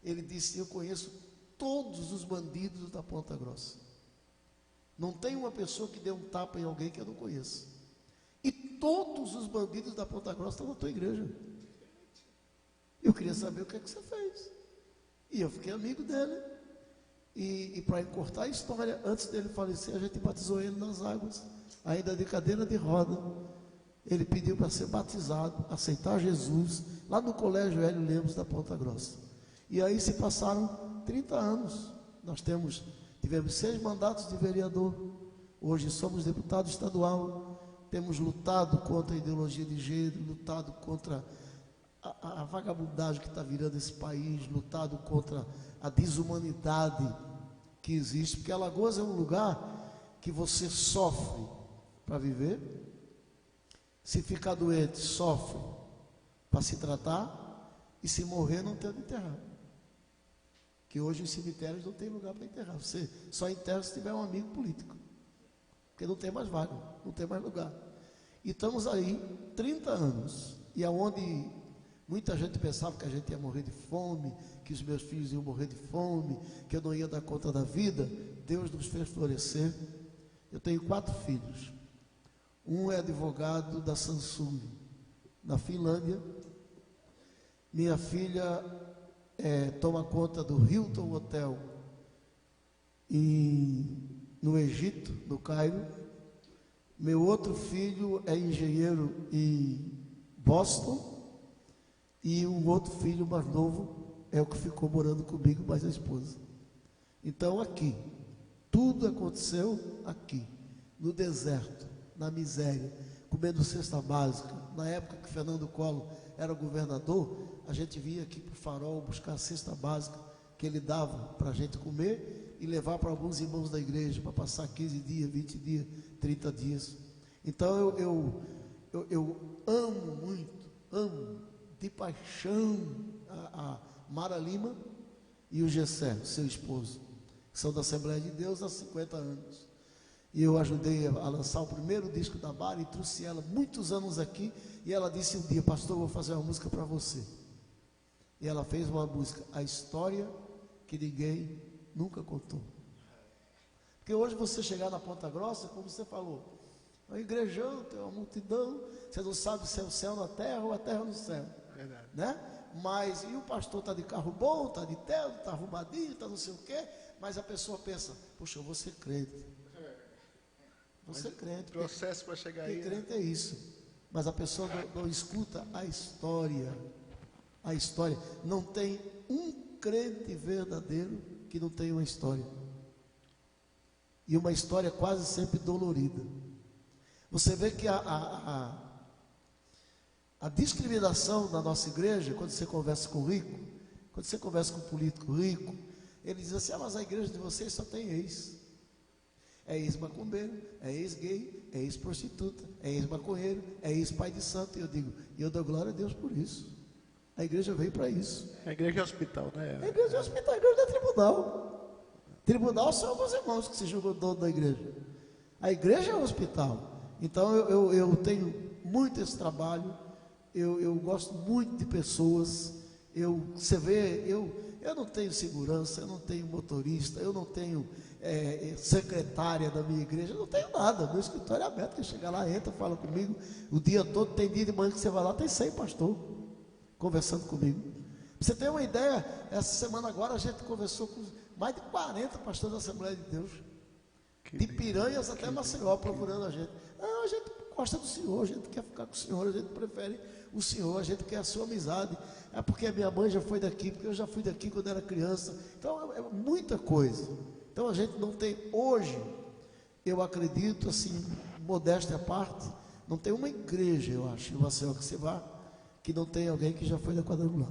Ele disse, eu conheço todos os bandidos da Ponta Grossa. Não tem uma pessoa que dê um tapa em alguém que eu não conheça. E todos os bandidos da Ponta Grossa estão na tua igreja. Eu queria saber o que é que você fez. E eu fiquei amigo dele. E para encurtar a história, antes dele falecer, a gente batizou ele nas águas, ainda de cadeira de roda. ele pediu para ser batizado, aceitar Jesus, lá no Colégio Hélio Lemos da Ponta Grossa. E aí se passaram 30 anos. Nós tivemos 6 mandatos de vereador. Hoje somos deputado estadual. Temos lutado contra a ideologia de gênero, lutado contra a vagabundagem que está virando esse país, lutado contra a desumanidade que existe, porque Alagoas é um lugar que você sofre para viver, se ficar doente, sofre para se tratar, e se morrer, não tem onde enterrar. Que hoje os cemitérios não tem lugar para enterrar. Você só enterra se tiver um amigo político, porque não tem mais vaga, não tem mais lugar. E estamos aí 30 anos, e aonde muita gente pensava que a gente ia morrer de fome, que os meus filhos iam morrer de fome, que eu não ia dar conta da vida, Deus nos fez florescer. Eu tenho 4 filhos. Um é advogado da Samsung, na Finlândia. Minha filha toma conta do Hilton Hotel no Egito, no Cairo. Meu outro filho é engenheiro em Boston. E um outro filho mais novo é o que ficou morando comigo, mais a esposa. Então aqui, tudo aconteceu aqui, no deserto, na miséria, comendo cesta básica. Na época que Fernando Collor era governador, a gente vinha aqui para o Farol buscar a cesta básica que ele dava para a gente comer e levar para alguns irmãos da igreja, para passar 15 dias, 20 dias, 30 dias. Então eu amo muito, amo de paixão a Mara Lima e o Gessé, seu esposo, que são da Assembleia de Deus há 50 anos. E eu ajudei a lançar o primeiro disco da Mara e trouxe ela muitos anos aqui. E ela disse um dia: pastor, eu vou fazer uma música para você. E ela fez uma música, A História que Ninguém Nunca Contou. Porque hoje você chegar na Ponta Grossa, como você falou, é um igrejão, tem uma multidão, você não sabe se é o céu na terra ou a terra no céu.
Verdade.
Né? Mas, e o pastor está de carro bom, está de terno, está arrumadinho, está não sei o quê, mas a pessoa pensa: puxa, eu vou ser crente. Vou ser crente.
O processo para chegar aí.
Crente é isso. Mas a pessoa não escuta a história. A história. Não tem um crente verdadeiro que não tenha uma história. E uma história quase sempre dolorida. Você vê que a discriminação na nossa igreja, quando você conversa com rico, quando você conversa com um político rico, ele diz assim: mas a igreja de vocês só tem ex. É ex-macumbeiro, é ex-gay, é ex-prostituta, é ex-maconheiro, é ex-pai de santo. E eu digo, e eu dou glória a Deus por isso. A igreja veio para isso.
A igreja é hospital, né?
A igreja é hospital, a igreja não é tribunal. Tribunal são alguns irmãos que se julgam dono da igreja. A igreja é hospital. Então eu tenho muito esse trabalho. Eu gosto muito de pessoas. Você vê, eu não tenho segurança, eu não tenho motorista, eu não tenho secretária da minha igreja, eu não tenho nada. Meu escritório é aberto, quem chegar lá, entra, fala comigo o dia todo. Tem dia de manhã que você vai lá, tem 100 pastor conversando comigo. Pra você ter uma ideia, essa semana agora a gente conversou com mais de 40 pastores da Assembleia de Deus, de Piranhas até Maceió, procurando a gente. A gente gosta do Senhor, a gente quer ficar com o Senhor, a gente prefere o Senhor, a gente quer a sua amizade. É porque a minha mãe já foi daqui, porque eu já fui daqui quando era criança. Então é muita coisa. Então a gente não tem hoje, eu acredito, assim, modéstia à parte, não tem uma igreja, eu acho, em Maceió que você vá, que não tem alguém que já foi da quadrangular.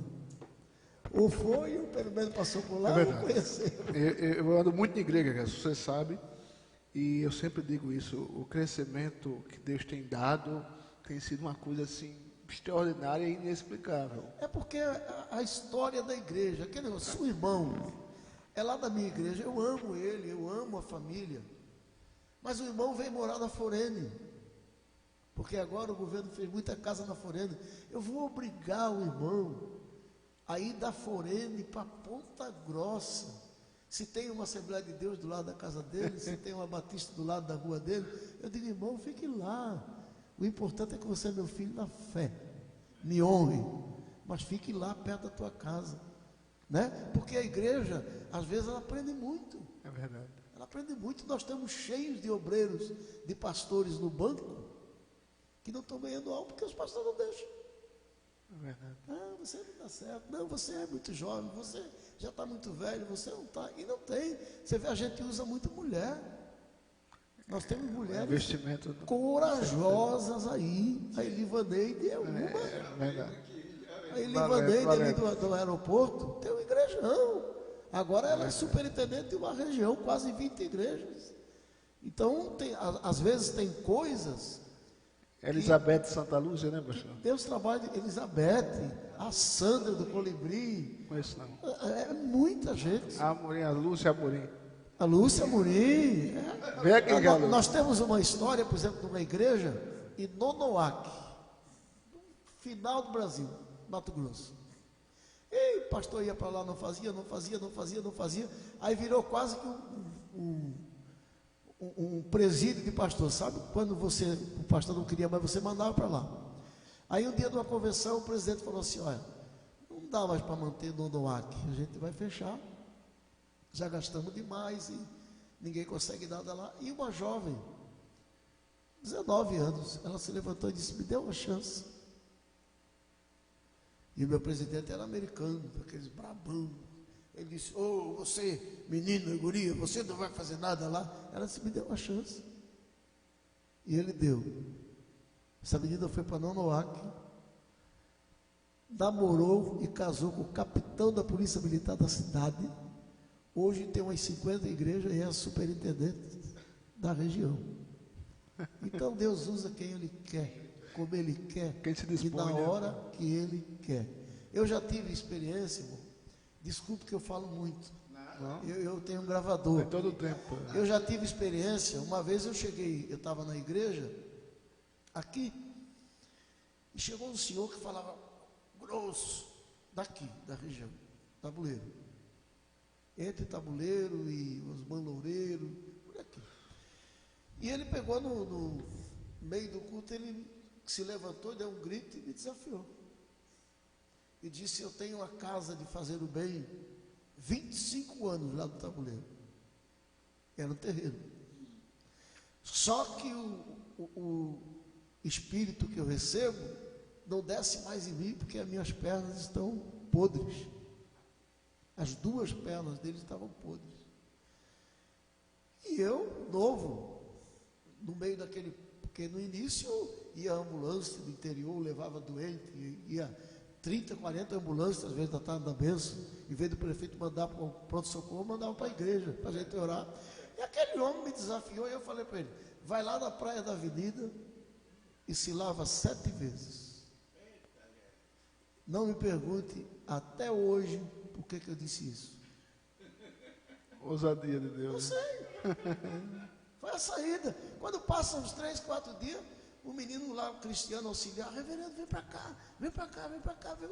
Ou foi, ou pelo menos passou por lá, ou conheceu.
Eu ando muito em igreja, você sabe, e eu sempre digo isso: o crescimento que Deus tem dado tem sido uma coisa assim extraordinária e inexplicável.
É porque a história da igreja, aquele negócio, seu irmão é lá da minha igreja, eu amo ele, eu amo a família, mas o irmão veio morar na Forene, porque agora o governo fez muita casa na Forene. Eu vou obrigar o irmão a ir da Forene para Ponta Grossa. Se tem uma Assembleia de Deus do lado da casa dele, se tem uma Batista do lado da rua dele, eu digo: irmão, fique lá. O importante é que você é meu filho na fé, me honre, mas fique lá perto da tua casa, né? Porque a igreja, às vezes, ela aprende muito.
É verdade.
Ela aprende muito. Nós estamos cheios de obreiros, de pastores no banco, que não estão ganhando algo porque os pastores não deixam.
É verdade.
Não, você não dá certo. Não, você é muito jovem, você já está muito velho, você não está. E não tem. Você vê, a gente usa muito mulher. Nós temos mulheres
Investimento
corajosas aí. A Elivaneide é uma.
é verdade.
A Elivaneide ali do aeroporto tem uma igrejão. Agora ela é superintendente de uma região, quase 20 igrejas. Então, às vezes tem coisas.
Elizabeth Santa Lúcia, né, pastor?
Deus trabalha de Elizabeth, a Sandra do Colibri.
Conheço não.
É muita gente.
A Amorim, a Lúcia Amorim.
A Lúcia Amorim.
Vem aqui, Galo.
Nós temos uma história, por exemplo, de uma igreja em Nonoac, no final do Brasil, Mato Grosso. E o pastor ia para lá, não fazia. Aí virou quase que um presídio de pastor, sabe? Quando o pastor não queria mais, você mandava para lá. Aí um dia de uma convenção, o presidente falou assim: olha, não dá mais para manter Nonoac, a gente vai fechar. Já gastamos demais e ninguém consegue nada lá. E uma jovem, 19 anos, ela se levantou e disse: me dê uma chance. E o meu presidente era americano, aqueles brabão. Ele disse: ô, você, menino, guria, você não vai fazer nada lá. Ela disse: me deu uma chance. E ele deu. Essa menina foi para Nonoac, namorou e casou com o capitão da polícia militar da cidade. Hoje tem umas 50 igrejas e é a superintendente da região. Então Deus usa quem Ele quer, como Ele quer,
Quem se dispõe,
e na hora que Ele quer. Eu já tive experiência, irmão. Desculpe que eu falo muito. Eu tenho um gravador.
É todo o tempo.
Eu já tive experiência. Uma vez eu estava na igreja, aqui, e chegou um senhor que falava grosso, daqui, da região, Tabuleiro. Entre Tabuleiro e Osman Loureiro, por aqui. E ele pegou no meio do culto, ele se levantou, deu um grito e me desafiou. E disse: eu tenho uma casa de fazer o bem, 25 anos lá do Tabuleiro. Era um terreno. Só que o espírito que eu recebo não desce mais em mim, porque as minhas pernas estão podres. As duas pernas dele estavam podres. E eu, novo, no meio daquele, porque no início ia a ambulância do interior, levava doente, ia 30, 40 ambulâncias, às vezes da tarde da bênção, em vez do prefeito mandar para o pronto-socorro, mandava para a igreja, para a gente orar. E aquele homem me desafiou e eu falei para ele: vai lá na praia da avenida e se lava 7 vezes. Não me pergunte até hoje por que eu disse isso.
Ousadia de Deus.
Não sei. Foi a saída. Quando passam uns 3, 4 dias, o menino lá, o cristiano auxiliar: reverendo, vem para cá, vê o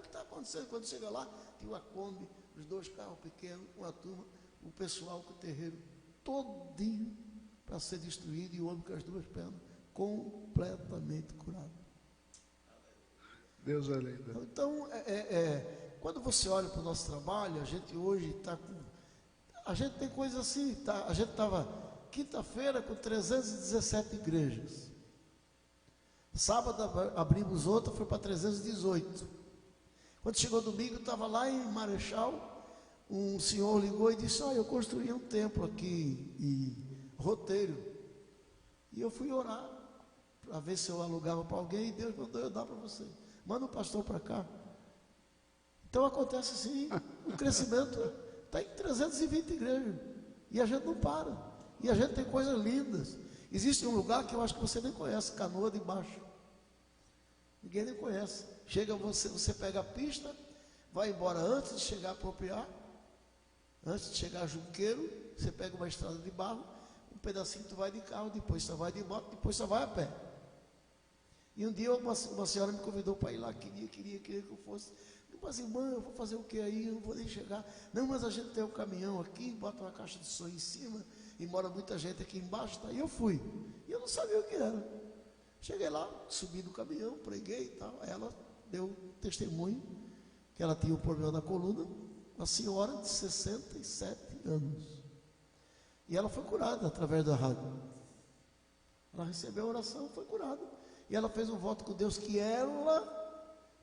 que está acontecendo. Quando chega lá, tinha uma Kombi, os 2 carros pequenos, uma turma, o pessoal com o terreiro todinho para ser destruído, e o homem com as 2 pernas completamente curado.
Deus é lindo.
Então, quando você olha para o nosso trabalho, a gente hoje está com... A gente tem coisa assim, tá? A gente estava quinta-feira com 317 igrejas. Sábado abrimos outra, foi para 318. Quando chegou domingo, estava lá em Marechal, um senhor ligou e disse: olha, eu construí um templo aqui em Roteiro. E eu fui orar para ver se eu alugava para alguém, e Deus mandou eu dar para você. Manda um pastor para cá. Então acontece assim, o crescimento está em 320 igrejas. E a gente não para. E a gente tem coisas lindas. Existe um lugar que eu acho que você nem conhece, Canoa de Baixo. Ninguém nem conhece. Chega você pega a pista, vai embora antes de chegar a Apropriar, antes de chegar a Junqueiro, você pega uma estrada de barro, um pedacinho tu vai de carro, depois você vai de moto, depois você vai a pé. E um dia uma senhora me convidou para ir lá, queria que eu fosse. Eu falei: irmã, eu vou fazer o que aí? Eu não vou nem chegar. Não, mas a gente tem um caminhão aqui, bota uma caixa de som em cima, e mora muita gente aqui embaixo. Tá? E eu fui. E eu não sabia o que era. Cheguei lá, subi no caminhão, preguei e tal. Aí ela deu testemunho que ela tinha um problema na coluna, uma senhora de 67 anos. E ela foi curada através da rádio. Ela recebeu a oração, foi curada. E ela fez um voto com Deus que ela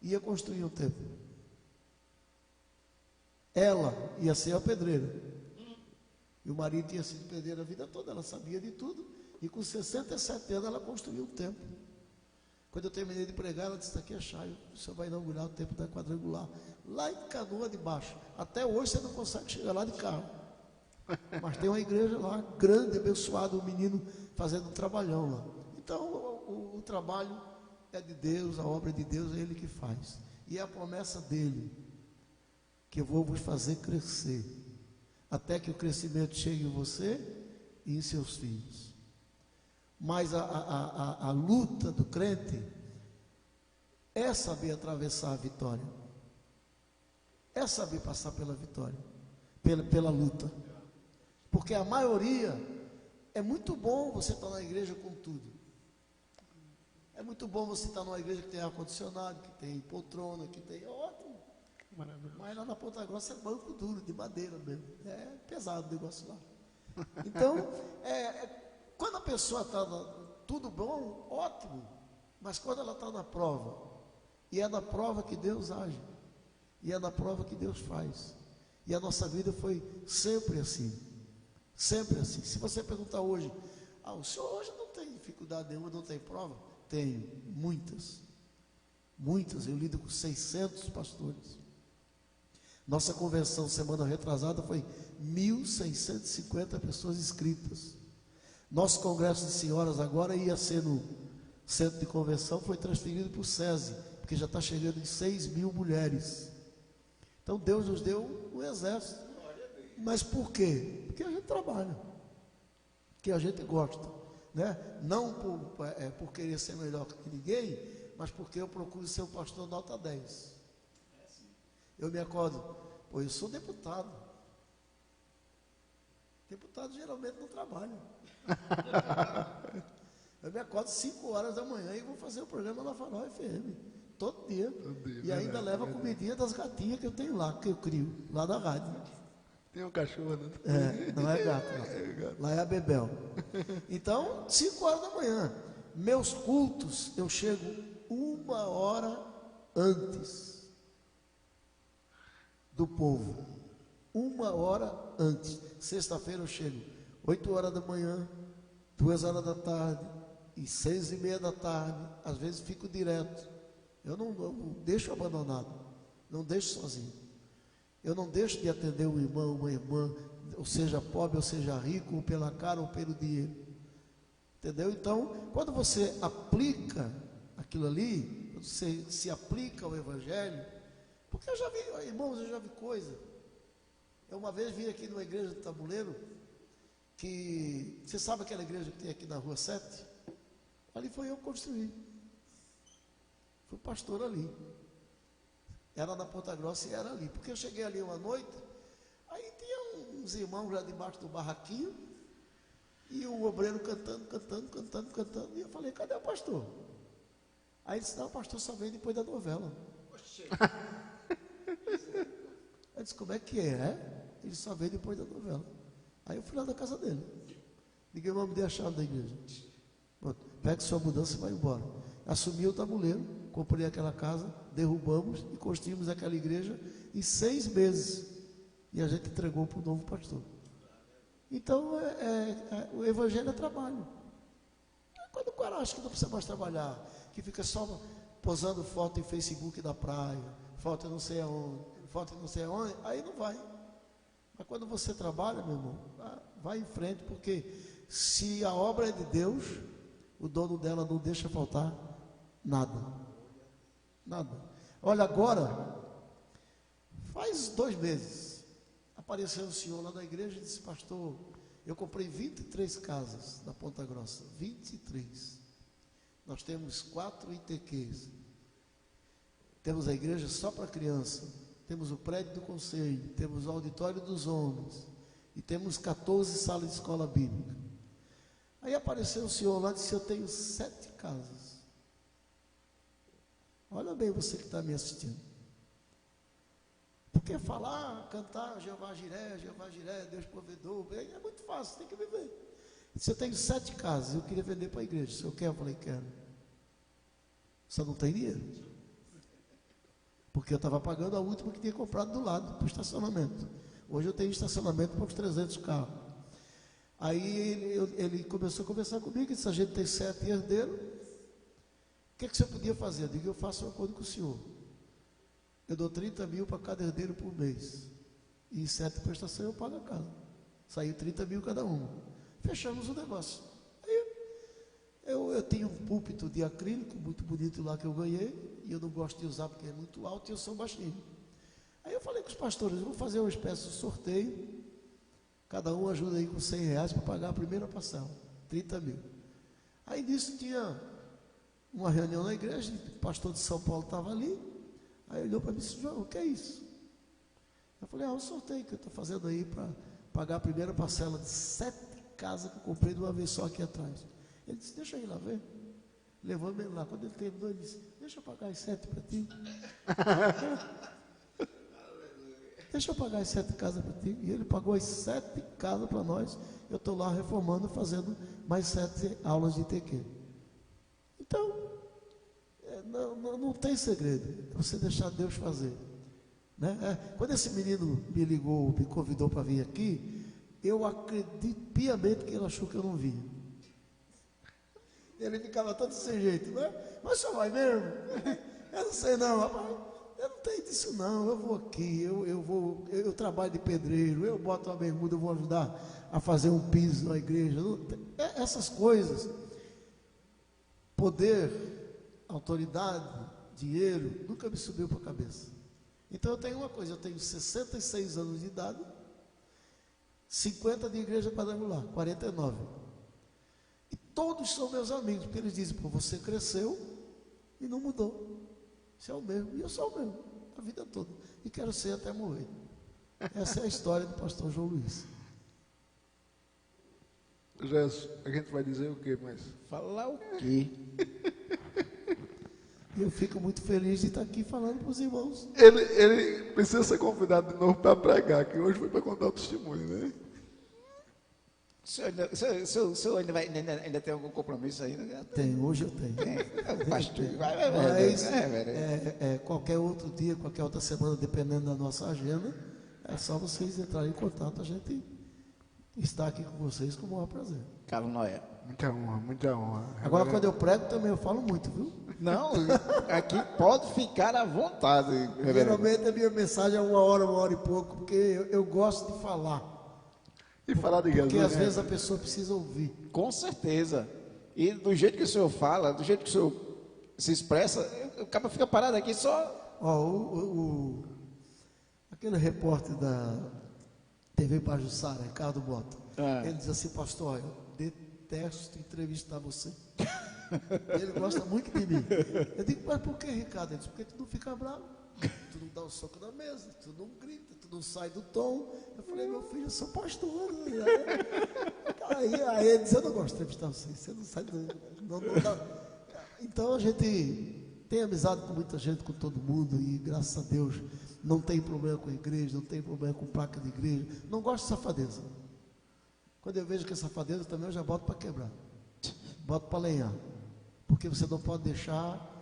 ia construir um templo. Ela ia ser a pedreira. E o marido tinha sido pedreiro a vida toda, ela sabia de tudo. E com 67 anos ela construiu um templo. Quando eu terminei de pregar, ela disse: aqui é chave, o senhor vai inaugurar o templo da Quadrangular, lá em Canoa de Baixo. Até hoje você não consegue chegar lá de carro. Mas tem uma igreja lá, grande, abençoada, o menino fazendo um trabalhão lá. Então o trabalho é de Deus, a obra é de Deus, é Ele que faz. E é a promessa dele, que eu vou vos fazer crescer, até que o crescimento chegue em você e em seus filhos. Mas a luta do crente é saber atravessar a vitória, é saber passar pela vitória, pela luta. Porque a maioria, é muito bom você estar na igreja com tudo. É muito bom você estar numa igreja que tem ar-condicionado, que tem poltrona, que tem... Ótimo. Mas lá na Ponta Grossa é banco duro, de madeira mesmo. É pesado o negócio lá. Então, quando a pessoa está tudo bom, ótimo. Mas quando ela está na prova, e é na prova que Deus age, e é na prova que Deus faz. E a nossa vida foi sempre assim. Sempre assim. Se você perguntar hoje, o senhor hoje não tem dificuldade nenhuma, não tem prova? Tenho, muitas. Muitas. Eu lido com 600 pastores. Nossa convenção semana retrasada foi 1.650 pessoas inscritas. Nosso congresso de senhoras agora ia ser no centro de convenção, foi transferido para o SESI, porque já está chegando em 6.000 mulheres. Então Deus nos deu um exército. Mas por quê? Porque a gente trabalha, porque a gente gosta, né? Não por querer ser melhor que ninguém, mas porque eu procuro ser um pastor nota 10. Eu me acordo, eu sou deputado. Deputado geralmente não trabalha. Eu me acordo 5 horas da manhã e vou fazer o programa na Farol FM, todo dia. E ainda leva a comidinha das gatinhas que eu tenho lá, que eu crio, lá da rádio.
Tem um cachorro, né?
Não é gato, não. Lá é a Bebel. Então, 5 horas da manhã. Meus cultos, eu chego 1 hora antes do povo. 1 hora antes. Sexta-feira eu chego 8 horas da manhã, 2 horas da tarde e 6:30 da tarde. Às vezes fico direto. Eu não deixo abandonado, não deixo sozinho. Eu não deixo de atender um irmão, uma irmã, ou seja pobre, ou seja rico, ou pela cara, ou pelo dinheiro. Entendeu? Então, quando você aplica aquilo ali, quando você se aplica ao Evangelho, porque eu já vi, irmãos, eu já vi coisa. Eu uma vez vim aqui numa igreja do Tabuleiro, que, você sabe aquela igreja que tem aqui na Rua 7? Ali foi eu que construí. Fui pastor ali. Era na Ponta Grossa e era ali. Porque eu cheguei ali uma noite, aí tinha uns irmãos lá debaixo do barraquinho, e o obreiro cantando. E eu falei: cadê o pastor? Aí ele disse: não, o pastor só vem depois da novela. Eu disse: como é que é? Ele só vem depois da novela. Aí eu fui lá da casa dele. Ninguém vai me dar a chave da igreja. Pega sua mudança e vai embora. Assumi o Tabuleiro, comprei aquela casa, derrubamos e construímos aquela igreja em 6 meses. E a gente entregou para o novo pastor. Então, o evangelho é trabalho. Quando o cara acha que não precisa mais trabalhar, que fica só posando foto em Facebook da praia, foto não sei aonde, aí não vai. Mas quando você trabalha, meu irmão, vai em frente, porque se a obra é de Deus, o dono dela não deixa faltar nada. Nada. Olha, agora, faz 2 meses, apareceu um senhor lá na igreja e disse: pastor, eu comprei 23 casas na Ponta Grossa, 23. Nós temos 4 ITQs. Temos a igreja só para criança, temos o prédio do conselho, temos o auditório dos homens e temos 14 salas de escola bíblica. Aí apareceu um senhor lá e disse: eu tenho 7 casas. Olha bem você que está me assistindo. Porque falar, cantar Jeová Jiré, Deus provedor, é muito fácil, tem que viver. Se eu tenho 7 casas, eu queria vender para a igreja. Se eu quero, eu falei: quero. Só não tem dinheiro. Porque eu estava pagando a última que tinha comprado do lado, para o estacionamento. Hoje eu tenho estacionamento para uns 300 carros. Aí ele começou a conversar comigo, disse, a gente tem 7 herdeiros, o que você podia fazer? Eu digo, eu faço um acordo com o senhor. Eu dou 30 mil para cada herdeiro por mês. E 7 prestações eu pago a casa. Saiu 30 mil cada um. Fechamos o negócio. Aí eu tinha um púlpito de acrílico muito bonito lá que eu ganhei, e eu não gosto de usar porque é muito alto e eu sou baixinho. Aí eu falei com os pastores, eu vou fazer uma espécie de sorteio, cada um ajuda aí com 100 reais para pagar a primeira parcela, 30 mil. Aí nisso tinha uma reunião na igreja, o pastor de São Paulo estava ali, aí olhou para mim e disse, João, o que é isso? Eu falei, um sorteio que eu estou fazendo aí para pagar a primeira parcela de 7 casas que eu comprei de uma vez só aqui atrás. Ele disse, deixa eu ir lá ver. Levou-me lá, quando ele terminou, ele disse, deixa eu pagar as 7 para ti. Deixa eu pagar as 7 casas para ti. E ele pagou as 7 casas para nós. Eu estou lá reformando, fazendo mais 7 aulas de ITQ. Então, não tem segredo. É você deixar Deus fazer. Né? Quando esse menino me ligou, me convidou para vir aqui, eu acredito piamente que ele achou que eu não vinha. Ele ficava todo sem jeito, né? Mas só vai mesmo? Eu não sei não, rapaz. Eu não tenho disso não, eu vou aqui, eu trabalho de pedreiro, eu boto uma bermuda, eu vou ajudar a fazer um piso na igreja. Essas coisas, poder, autoridade, dinheiro, nunca me subiu para a cabeça. Então eu tenho uma coisa, eu tenho 66 anos de idade, 50 de igreja quadrangular, 49. E todos são meus amigos, porque eles dizem, pô, você cresceu e não mudou. Você é o mesmo, e eu sou o mesmo, a vida toda. E quero ser até morrer. Essa é a história do pastor João Luiz.
Jesus, a gente vai dizer o quê, mas?
Falar o quê?
E eu fico muito feliz de estar aqui falando para os irmãos.
Ele precisa ser convidado de novo para pregar, que hoje foi para contar o testemunho, né?
O senhor ainda tem algum compromisso ainda?
Tem, hoje eu tenho.
Pastor,
Mas qualquer outro dia, qualquer outra semana, dependendo da nossa agenda, é só vocês entrarem em contato, a gente está aqui com vocês com o maior prazer.
Carlos Noé.
Muita honra, muita honra.
Agora, quando eu prego também eu falo muito, viu?
Não, aqui pode ficar à vontade, reverendo.
Geralmente a minha mensagem é 1 hora e pouco, porque eu gosto de falar.
E falar de Jesus.
Porque às vezes a pessoa precisa ouvir.
Com certeza. E do jeito que o senhor fala, do jeito que o senhor se expressa, o cara fica parado aqui só.
Ó, aquele repórter da TV Pajuçara, Ricardo Bota, ele diz assim, pastor, eu detesto entrevistar você. Ele gosta muito de mim. Eu digo, mas por que, Ricardo? Ele diz, porque tu não fica bravo, tu não dá um soco na mesa, tu não grita, tu não sai do tom. Eu falei, meu filho, eu sou pastor. Né? Aí ele diz, eu não gosto de entrevistar você não sai do... Não dá. Então a gente tem amizade com muita gente, com todo mundo, e graças a Deus não tem problema com a igreja, não tem problema com placa de igreja. Não gosto de safadeza. Quando eu vejo que é safadeza também, eu já boto para quebrar. Boto para lenhar. Porque você não pode deixar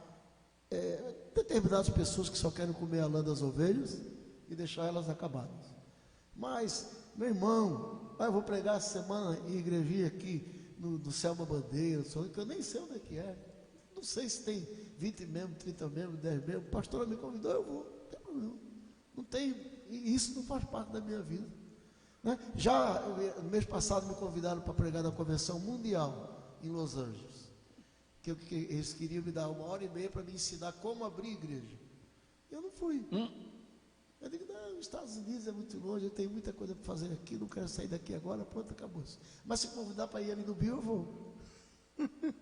determinadas pessoas que só querem comer a lã das ovelhas e deixar elas acabadas. Mas, meu irmão, eu vou pregar essa semana em igrejinha aqui no Selma Bandeira, que eu nem sei onde é que é. Não sei se tem 20 membros, 30 membros, 10 membros. O pastor me convidou, eu vou. Não tem problema. Não tem, e isso não faz parte da minha vida. Né? Já no mês passado me convidaram para pregar na Convenção Mundial em Los Angeles. Que eles queriam me dar 1h30 para me ensinar como abrir igreja. Eu não fui. Eu digo, não, os Estados Unidos é muito longe, eu tenho muita coisa para fazer aqui, não quero sair daqui agora, pronto, acabou isso. Mas se convidar para ir ali no Bio, eu vou.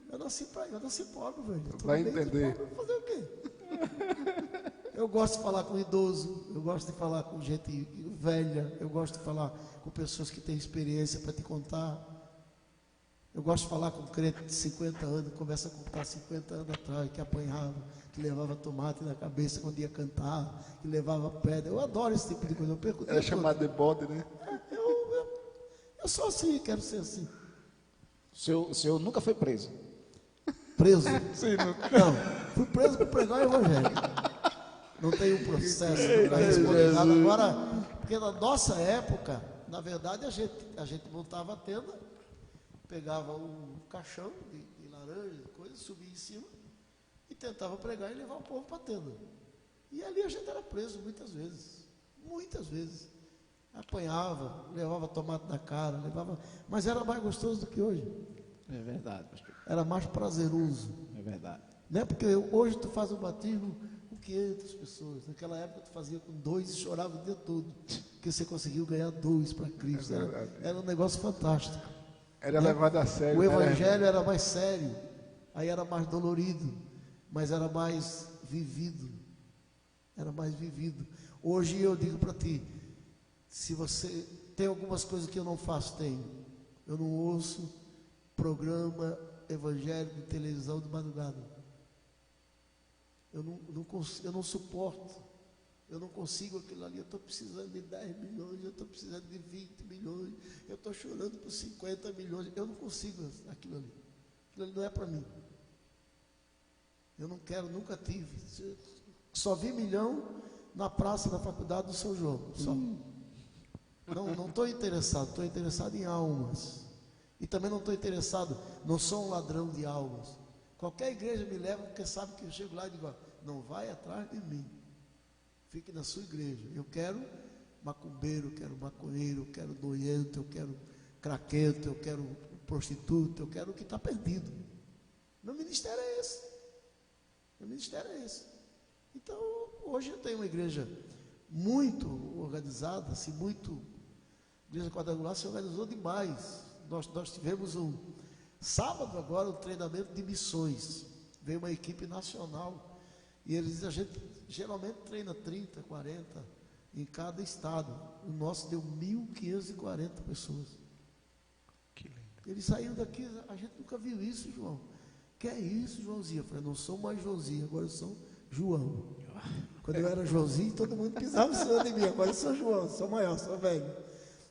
Eu nasci pobre, velho.
Vai entender.
Pobre, vou fazer o quê? Eu gosto de falar com idoso, eu gosto de falar com gente velha, eu gosto de falar com pessoas que têm experiência para te contar. Eu gosto de falar com crente de 50 anos, começa a contar 50 anos atrás, que apanhava, que levava tomate na cabeça quando ia cantar, que levava pedra. Eu adoro esse tipo de coisa. Eu perco
Era chamado de bode, né?
Eu sou assim, quero ser assim.
O senhor nunca foi preso?
Preso?
Sim,
Não. Fui preso por pregar o evangelho. Não tem um processo, nunca respondi nada. Agora, porque na nossa época, na verdade, a gente montava a tenda, pegava um caixão de laranja, coisa, subia em cima e tentava pregar e levar o povo para a tenda. E ali a gente era preso muitas vezes. Apanhava, levava tomate na cara, mas era mais gostoso do que hoje.
É verdade, pastor.
Era mais prazeroso.
É verdade.
Né? Porque hoje tu faz um batismo com 500 pessoas. Naquela época tu fazia com 2 e chorava o dia todo. Porque você conseguiu ganhar 2 para Cristo. Era um negócio fantástico.
Era levado a sério.
O evangelho era mais sério. Aí era mais dolorido. Mas era mais vivido. Hoje eu digo para ti, se você tem algumas coisas que eu não faço, tenho. Eu não ouço programa evangélico de televisão de madrugada. Eu não suporto. Eu não consigo aquilo ali. Eu estou precisando de 10 milhões, eu estou precisando de 20 milhões, eu estou chorando por 50 milhões. Eu não consigo aquilo ali. Aquilo ali não é para mim. Eu não quero, nunca tive. Só vi milhão na praça da faculdade do São João. Só. Não estou interessado, estou interessado em almas. E também não estou interessado, não sou um ladrão de almas. Qualquer igreja me leva, porque sabe que eu chego lá e digo, não vai atrás de mim. Fique na sua igreja. Eu quero macumbeiro, eu quero maconheiro, eu quero doente, eu quero craquento, eu quero prostituta, eu quero o que está perdido. Meu ministério é esse. Então, hoje eu tenho uma igreja muito organizada, assim, a igreja quadrangular se organizou demais. Nós tivemos sábado agora um treinamento de missões. Veio uma equipe nacional e a gente geralmente treina 30, 40 em cada estado. O nosso deu 1.540 pessoas.
Que lindo.
Eles saíram daqui, a gente nunca viu isso, João. Que é isso, Joãozinho? Eu falei, não sou mais Joãozinho, agora eu sou João. Quando eu era Joãozinho, todo mundo pisava em cima de mim. Agora eu sou João, sou maior, sou velho.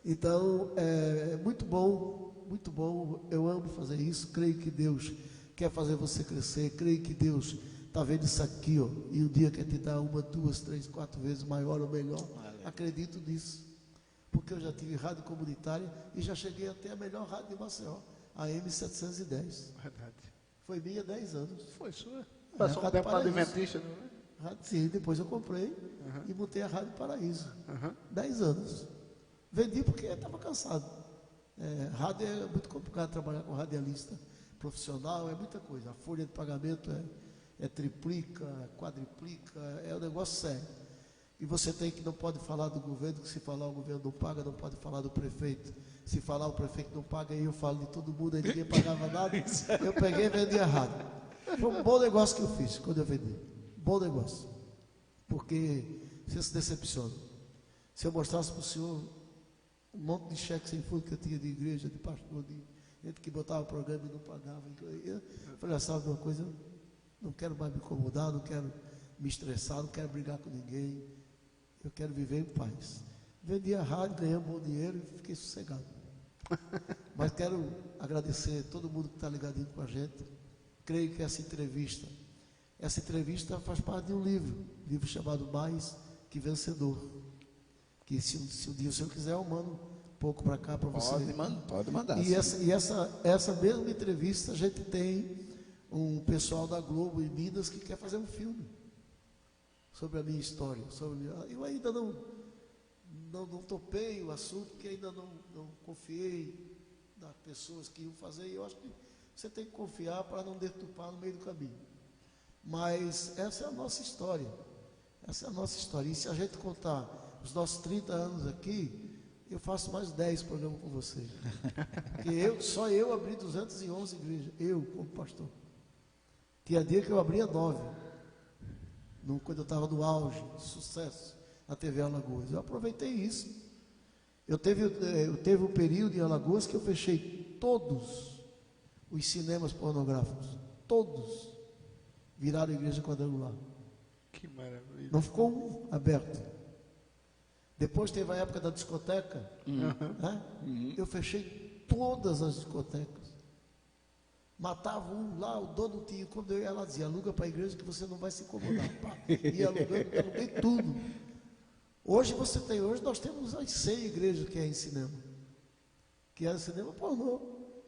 Então, é muito bom, muito bom. Eu amo fazer isso. Creio que Deus quer fazer você crescer. Creio que Deus está vendo isso aqui, ó, e um dia quer te dar 1, 2, 3, 4 vezes maior ou melhor. Acredito nisso. Porque eu já tive rádio comunitária e já cheguei até a melhor rádio de Maceió, a M710.
Verdade.
Foi minha 10 anos.
Foi sua? Passou um tempo alimentista, não é?
Sim, depois eu comprei e montei a Rádio Paraíso. 10 anos. Vendi porque estava cansado. Rádio é muito complicado trabalhar com radialista profissional, é muita coisa. A folha de pagamento triplica, quadriplica, é um negócio sério. E você não pode falar do governo, que se falar o governo não paga, não pode falar do prefeito. Se falar o prefeito não paga, aí eu falo de todo mundo, aí ninguém pagava nada. Eu peguei e vendi a rádio. Foi um bom negócio que eu fiz quando eu vendi. Bom negócio. Porque você se decepciona. Se eu mostrasse para o senhor um monte de cheque sem fundo que eu tinha de igreja, de pastor, de gente que botava o programa e não pagava. Eu falei, sabe uma coisa? Eu não quero mais me incomodar, não quero me estressar, não quero brigar com ninguém. Eu quero viver em paz. Vendi a rádio, ganhei um bom dinheiro e fiquei sossegado. Mas quero agradecer a todo mundo que está ligadinho com a gente. Creio que essa entrevista faz parte de um livro chamado Mais que Vencedor. Que se um dia o senhor quiser, eu mando um pouco para cá para você.
Pode mandar.
E essa mesma entrevista, a gente tem um pessoal da Globo em Minas que quer fazer um filme sobre a minha história. Eu ainda não topei o assunto, porque ainda não confiei nas pessoas que iam fazer. E eu acho que você tem que confiar para não deturpar no meio do caminho. Mas essa é a nossa história. Essa é a nossa história. E se a gente contar os nossos 30 anos aqui, eu faço mais 10 programas com você. Porque só eu abri 211 igrejas. Eu, como pastor. Tinha dia que eu abria 9. Quando eu estava no auge, sucesso, na TV Alagoas. Eu aproveitei isso. Eu teve um período em Alagoas que eu fechei todos os cinemas pornográficos. Todos viraram igreja quadrangular.
Que maravilha.
Não ficou um aberto. Depois teve a época da discoteca. Né? Eu fechei todas as discotecas. matava um lá, o dono tinha, quando eu ia lá, dizia, aluga para a igreja que você não vai se incomodar. Pá, ia alugando, aluguei tudo. Hoje nós temos as 100 igrejas que é em cinema. Que era cinema pornô.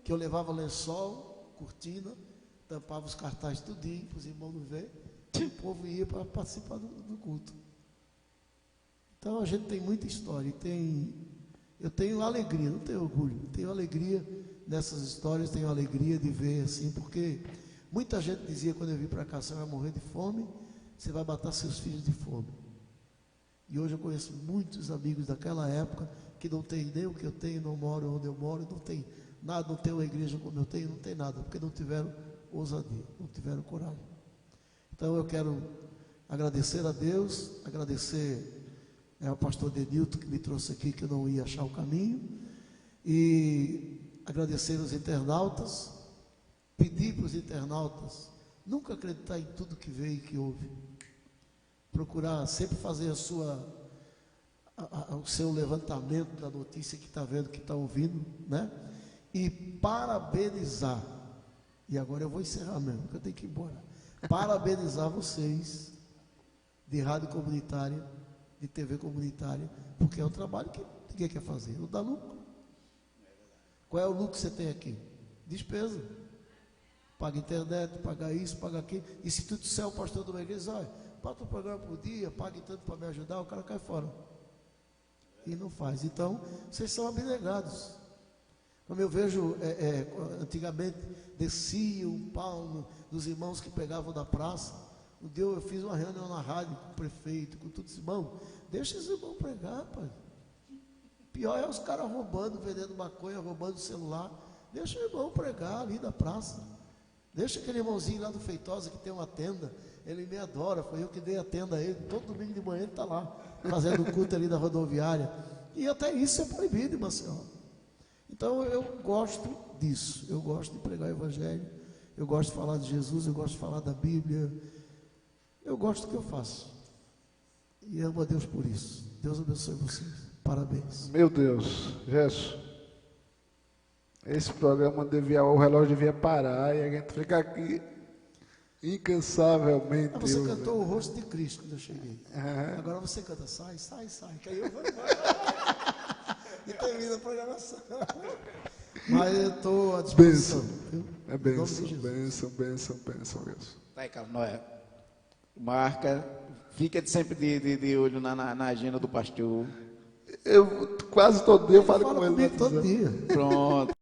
Que eu levava lençol, cortina, tampava os cartazes tudinho, para os irmãos não verem, e o povo ia para participar do culto. Então a gente tem muita história, eu tenho alegria, não tenho orgulho, tenho alegria nessas histórias, tenho alegria de ver assim, porque muita gente dizia quando eu vim para cá, você vai morrer de fome, você vai matar seus filhos de fome. E hoje eu conheço muitos amigos daquela época que não tem nem o que eu tenho, não moram onde eu moro, não tem nada, não tem uma igreja como eu tenho, não tem nada, porque não tiveram ousadia, não tiveram coragem. Então eu quero agradecer a Deus, agradecer ao pastor Denilton que me trouxe aqui, que eu não ia achar o caminho, e agradecer aos internautas, pedir para os internautas nunca acreditar em tudo que vê e que ouve, procurar sempre fazer o seu levantamento da notícia que está vendo, que está ouvindo, né? E parabenizar, e agora eu vou encerrar mesmo, porque eu tenho que ir embora, parabenizar vocês de rádio comunitária, de TV comunitária, porque é um trabalho que ninguém quer fazer, não dá lucro. Qual é o lucro que você tem aqui? Despesa. Paga internet, paga isso, paga aquilo. E se tu disser ao pastor de uma igreja, olha, bota um programa por dia, pague tanto para me ajudar, o cara cai fora. E não faz. Então, vocês são abnegados. Como eu vejo, antigamente, descia um pau dos irmãos que pegavam da praça. Um dia eu fiz uma reunião na rádio com o prefeito, com todos os irmãos. Deixa os irmãos pregar, pai. Pior é os caras roubando, vendendo maconha, roubando celular. Deixa o irmão pregar ali na praça. Deixa aquele irmãozinho lá do Feitosa que tem uma tenda. Ele me adora, foi eu que dei a tenda a ele. Todo domingo de manhã ele está lá, fazendo culto ali na rodoviária. E até isso é proibido, irmã senhora. Então eu gosto disso. Eu gosto de pregar o evangelho. Eu gosto de falar de Jesus, eu gosto de falar da Bíblia. Eu gosto do que eu faço. E amo a Deus por isso. Deus abençoe vocês. Parabéns.
Meu Deus, Gerson, esse programa o relógio devia parar e a gente fica aqui incansavelmente.
Você cantou o rosto de Cristo quando eu cheguei. Agora você canta, sai, que aí eu vou embora. E termina a programação. Mas eu estou à disposição.
É bênção.
Tá aí, Carlos Noé. Marca, fica sempre de olho na agenda do pastor.
Eu quase todo dia eu falo com ele.
Todo dia.
Pronto.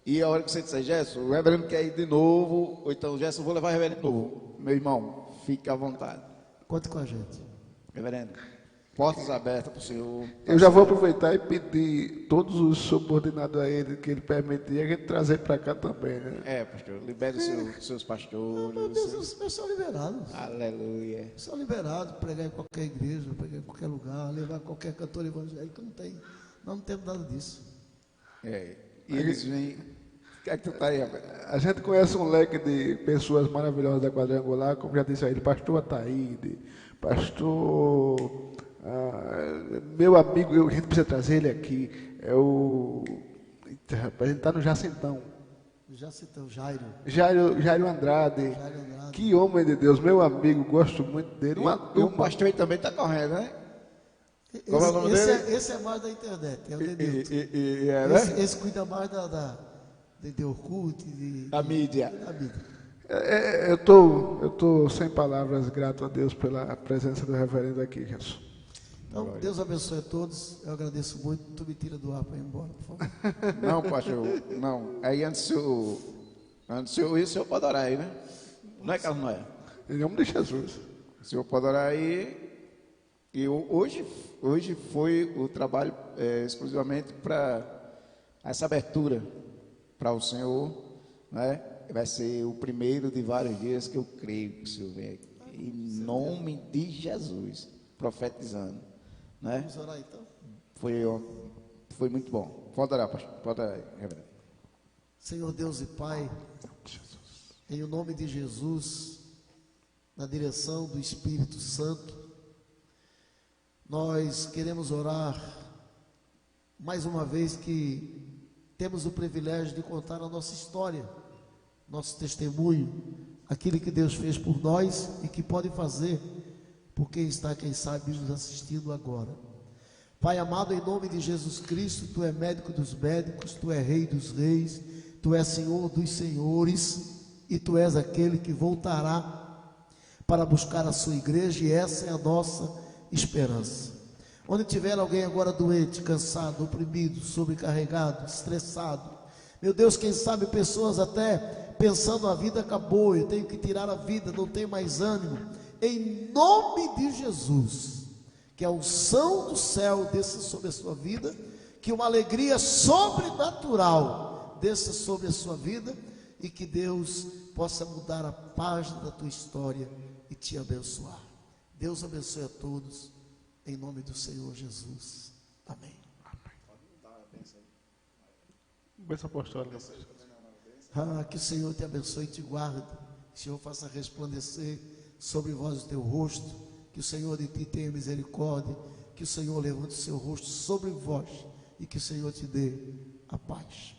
E a hora que você disser, Gerson, o reverendo quer ir de novo, ou então, Gerson, eu vou levar o reverendo de novo. Meu irmão, fique à vontade.
Conte com a gente.
Reverendo, portas abertas para o senhor.
Eu já vou aproveitar e pedir todos os subordinados a ele, que ele permitir, a gente trazer para cá também, né?
Pastor, libere seus pastores.
Meu Deus, eu sou liberado.
Aleluia.
Sou liberado, pregar em qualquer igreja, pregar em qualquer lugar, levar qualquer cantor evangélico, não temos nada disso.
E eles vêm. O que é que tu tá aí, rapaz?
A gente conhece um leque de pessoas maravilhosas da Quadrangular, como já disse a ele, pastor Ataíde, pastor... meu amigo, a gente precisa trazer ele aqui, rapaz, ele está no Jacintão. Jairo Andrade. Que homem de Deus, meu amigo, gosto muito dele.
O pastor aí também está correndo, né? Como é o nome dele?
Esse é mais da internet, é o Denilton.
Né?
Esse cuida mais de Orkut,
da mídia.
Eu tô sem palavras, grato a Deus pela presença do reverendo aqui, Jesus.
Então, glória. Deus abençoe a todos. Eu agradeço muito. Tu me tira do ar para ir embora, por favor.
Não, pastor, não. Aí antes de eu ir, o senhor pode orar aí, né? Não é, Carlos Noé?
Em nome de Jesus.
O senhor pode orar aí. E hoje foi o trabalho exclusivamente para essa abertura para o senhor, né? Vai ser o primeiro de vários dias que eu creio que o senhor vem aqui. Em nome de Jesus, profetizando. Né?
Vamos orar então?
Foi muito bom. Pode orar, pastor. Pode orar, reverendo.
Senhor Deus e Pai, em o nome de Jesus, na direção do Espírito Santo, nós queremos orar mais uma vez que temos o privilégio de contar a nossa história nosso testemunho, aquilo que Deus fez por nós e que pode fazer por quem está, quem sabe, nos assistindo agora. Pai amado, em nome de Jesus Cristo, Tu é médico dos médicos, Tu é rei dos reis, Tu és Senhor dos senhores e Tu és aquele que voltará para buscar a sua igreja, e essa é a nossa esperança. Onde tiver alguém agora doente, cansado, oprimido, sobrecarregado, estressado, meu Deus, quem sabe pessoas até pensando a vida acabou, eu tenho que tirar a vida, não tenho mais ânimo, em nome de Jesus, que a unção do céu desça sobre a sua vida, que uma alegria sobrenatural desça sobre a sua vida, e que Deus possa mudar a página da tua história e te abençoar. Deus abençoe a todos, em nome do Senhor Jesus. Amém.
Bênção apostólica.
Que o Senhor te abençoe e te guarde, que o Senhor faça resplandecer sobre vós o teu rosto, que o Senhor de ti tenha misericórdia, que o Senhor levante o seu rosto sobre vós e que o Senhor te dê a paz.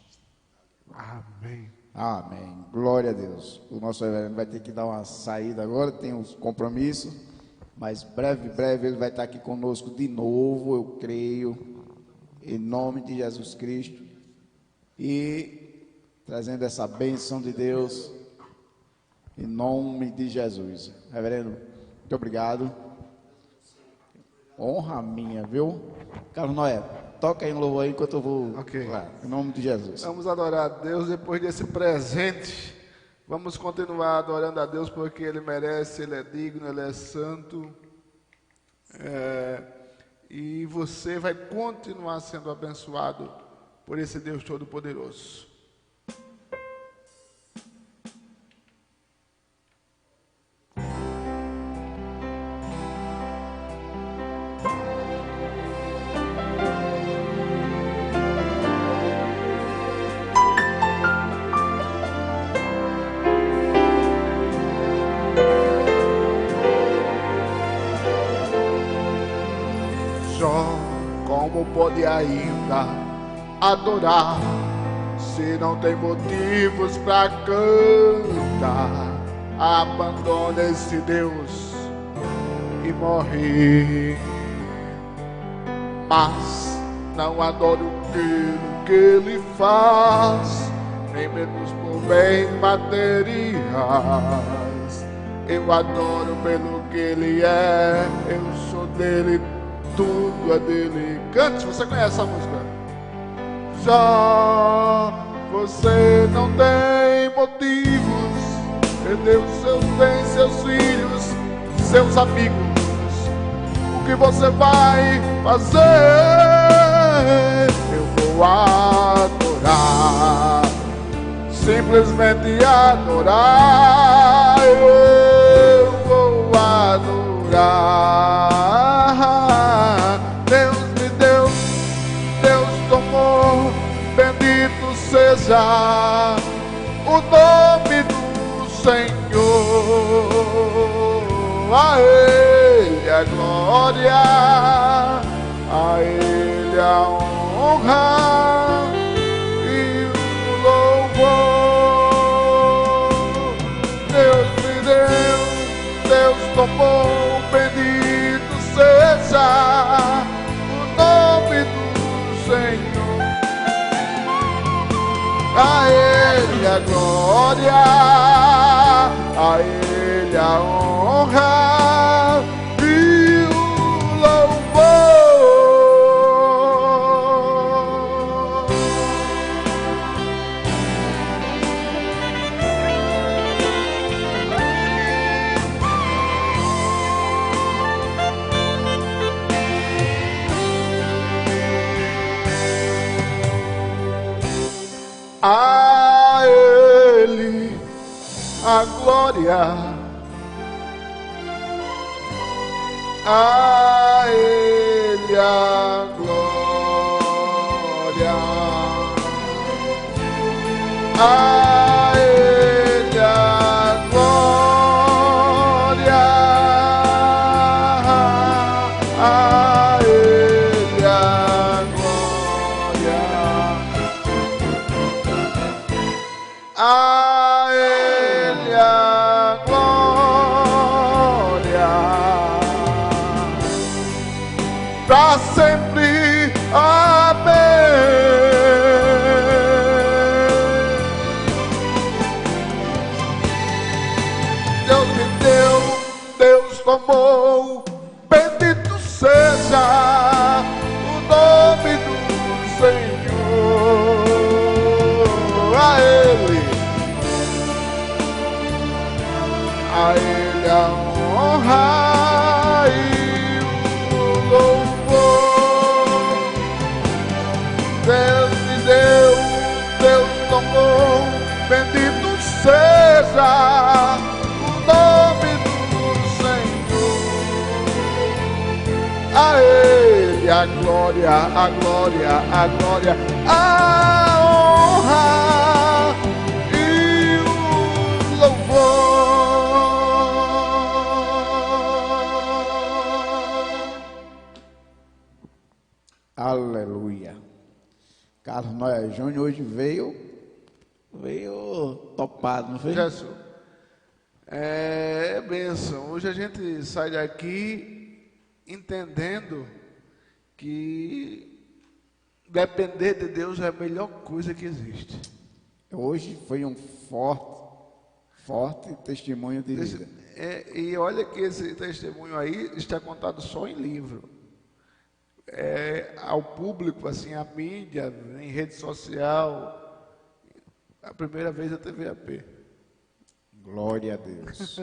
Amém.
Amém. Glória a Deus. O nosso reverendo vai ter que dar uma saída agora, tem uns compromissos, mas breve ele vai estar aqui conosco de novo, eu creio, em nome de Jesus Cristo, e trazendo essa bênção de Deus, em nome de Jesus. Reverendo, muito obrigado. Honra minha, viu? Carlos Noé, toca aí um louvor aí enquanto eu vou.
Ok.
Lá, em nome de Jesus.
Vamos adorar a Deus depois desse presente. Vamos continuar adorando a Deus porque Ele merece, Ele é digno, Ele é santo. E você vai continuar sendo abençoado por esse Deus Todo-Poderoso. Como pode ainda adorar se não tem motivos para cantar? Abandona esse Deus e morre, mas não adore o que Ele faz, nem menos por bens materiais. Eu adoro pelo que Ele é, eu sou dele, tudo é dele. Cante, você conhece essa música? Já você não tem motivos, perdeu seus bens, seus filhos, seus amigos. O que você vai fazer? Eu vou adorar, simplesmente adorar. Eu vou adorar. Deus me deu, Deus tomou, bendito seja o nome do Senhor. A Ele a glória, a Ele a honra e o louvor. Deus me deu, Deus tomou, bendito seja o nome do Senhor. A Ele a glória, a Ele a honra e o louvor. A Ele a glória, a Ele a glória, a Ele a glória, a Ele a glória. A para sempre. Amém. Deus me deu, Deus tomou, bendito seja o nome do Senhor. A Ele a honra e o louvor. Deus me deu, Deus tomou, bendito seja o nome do Senhor. A Ele a glória, a glória, a glória, a honra e o louvor.
Aleluia. Carlos Noia Júnior hoje veio topado, não foi?
Jesus. É bênção. Hoje a gente sai daqui entendendo que depender de Deus é a melhor coisa que existe.
Hoje foi um forte testemunho de vida.
E olha que esse testemunho aí está contado só em livro. Ao público, assim, a mídia, em rede social, a primeira vez a TVAP.
Glória a Deus.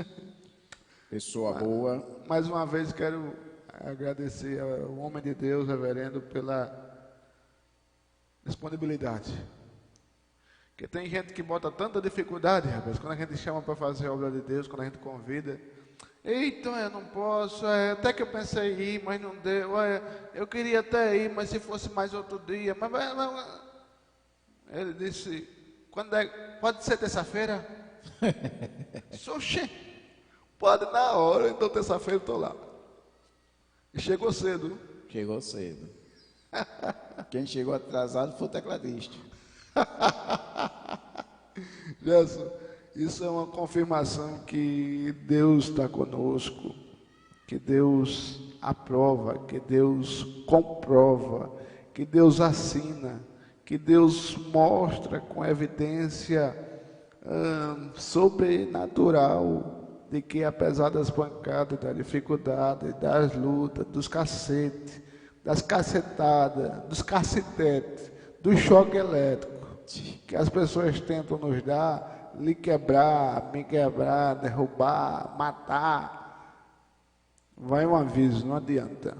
Pessoa boa.
Mais uma vez quero agradecer ao homem de Deus, reverendo, pela disponibilidade. Porque tem gente que bota tanta dificuldade, rapaz, quando a gente chama para fazer a obra de Deus, quando a gente convida. Eita, eu não posso, até que eu pensei em ir, mas não deu. Eu queria até ir, mas se fosse mais outro dia. Mas ele disse, pode ser terça-feira? Oxê, pode na hora, então terça-feira eu estou lá. E chegou cedo.
Chegou cedo. Quem chegou atrasado foi o tecladista.
Jesus, isso é uma confirmação que Deus está conosco, que Deus aprova, que Deus comprova, que Deus assina, que Deus mostra com evidência sobrenatural de que apesar das pancadas, da dificuldade, das lutas, dos cacetes, das cacetadas, dos cacetetes, do choque elétrico que as pessoas tentam nos dar, lhe quebrar, me quebrar, derrubar, matar, vai um aviso, não adianta.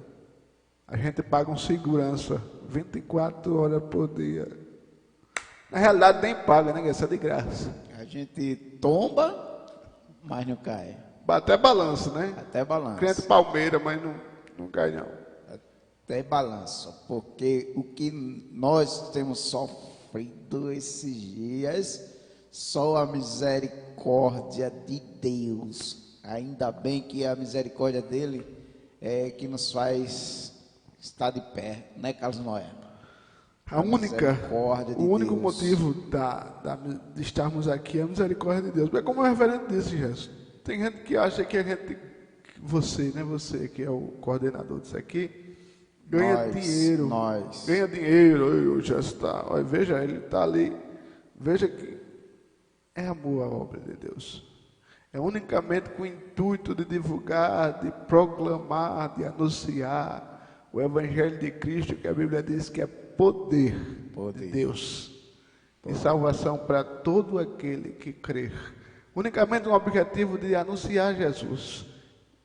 A gente paga um segurança 24 horas por dia. Na realidade nem paga, né? Isso é de graça.
A gente tomba, mas não cai.
Até balança, né?
Até balança.
Crente Palmeira, mas não cai não.
Até balança, porque o que nós temos sofrido esses dias, só a misericórdia de Deus. Ainda bem que a misericórdia dele é que nos faz estar de pé, né, Carlos Noé?
O único motivo de estarmos aqui é a misericórdia de Deus. É como o reverendo disse, Jesus. Tem gente que acha que você que é o coordenador disso aqui, ganha dinheiro. Ganha dinheiro. Já está. Olha, veja, ele está ali. Veja que é amor à obra de Deus. É unicamente com o intuito de divulgar, de proclamar, de anunciar o Evangelho de Cristo, que a Bíblia diz que é poder de Deus e salvação para todo aquele que crer. Unicamente um objetivo de anunciar Jesus.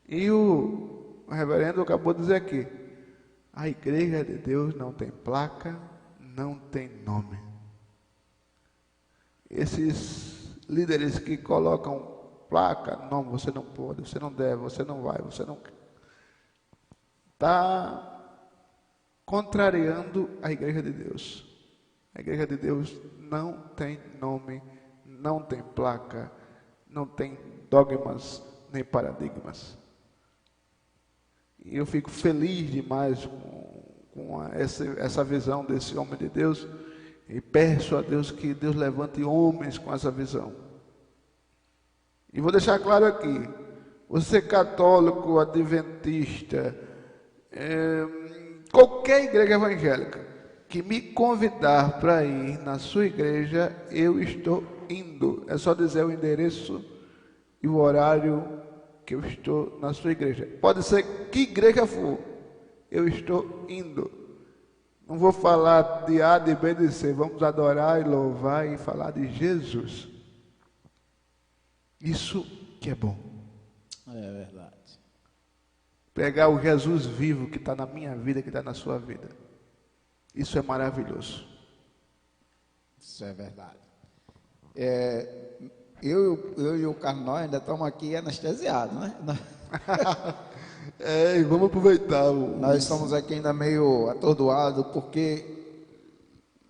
E o reverendo acabou de dizer aqui, a igreja de Deus não tem placa, não tem nome. Esses líderes que colocam placa, não, você não pode, você não deve, você não vai, você não quer. Está contrariando a igreja de Deus. A igreja de Deus não tem nome, não tem placa, não tem dogmas nem paradigmas. E eu fico feliz demais com essa visão desse homem de Deus e peço a Deus que Deus levante homens com essa visão. E vou deixar claro aqui, você católico, adventista, qualquer igreja evangélica que me convidar para ir na sua igreja, eu estou indo. É só dizer o endereço e o horário que eu estou na sua igreja. Pode ser que igreja for, eu estou indo. Não vou falar de A, de B, de C. Vamos adorar e louvar e falar de Jesus. Isso que é bom.
É verdade.
Pegar o Jesus vivo que está na minha vida, que está na sua vida. Isso é maravilhoso.
Isso é verdade. Eu e o Carlos ainda estamos aqui anestesiados, né?
E vamos aproveitar.
Nós estamos aqui ainda meio atordoados, porque,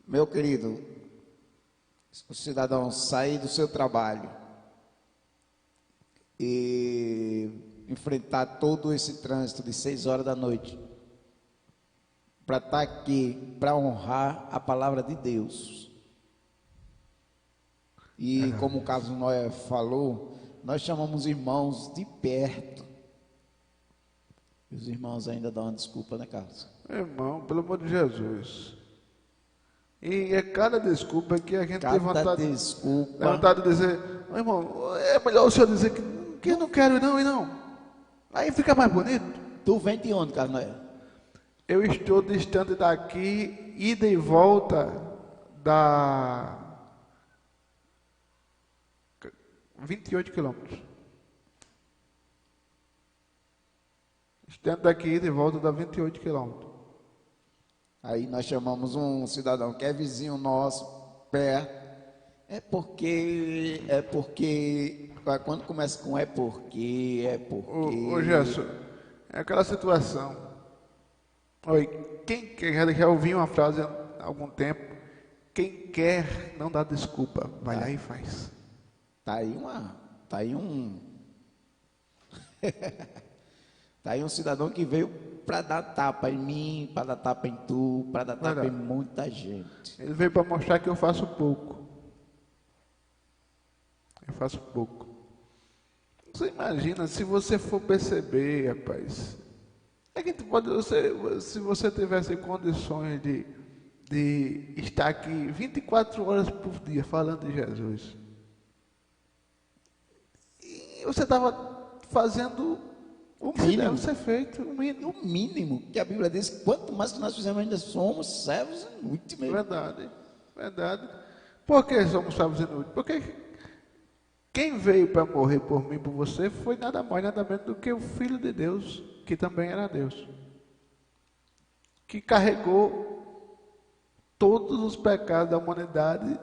meu querido, o cidadão sair do seu trabalho e enfrentar todo esse trânsito de 6 horas da noite para estar aqui, para honrar a palavra de Deus. E como o Carlos Noé falou, nós chamamos irmãos de perto. E os irmãos ainda dão uma desculpa, né, Carlos?
Irmão, pelo amor de Jesus. E é cada desculpa que a gente tem
Cada
vontade,
desculpa.
tem vontade de dizer, irmão, é melhor o senhor dizer que eu não quero ir não, e não. Aí fica mais bonito.
Tu vem de onde, Carlos Noé?
Eu estou distante daqui, ida e volta da 28 quilômetros. Distante daqui, ida e volta dá 28 quilômetros.
Aí nós chamamos um cidadão que é vizinho nosso, perto. Quando começa com porque.
Ô Gerson, é aquela situação. Oi, quem quer, já ouvi uma frase há algum tempo, quem quer não dá desculpa, vai lá e faz.
Tá aí um tá aí um cidadão que veio para dar tapa em mim, para dar tapa em tu, para dar tapa em muita gente.
Ele veio para mostrar que eu faço pouco. Eu faço pouco. Você imagina, se você for perceber, rapaz, é que se você tivesse condições de estar aqui 24 horas por dia falando de Jesus, e você estava fazendo o que deve ser feito, o mínimo.
O mínimo, que a Bíblia diz, quanto mais que nós fizermos, ainda somos servos inúteis mesmo.
Verdade, verdade. Por que somos servos inúteis? Porque quem veio para morrer por mim e por você foi nada mais, nada menos do que o Filho de Deus, que também era Deus, que carregou todos os pecados da humanidade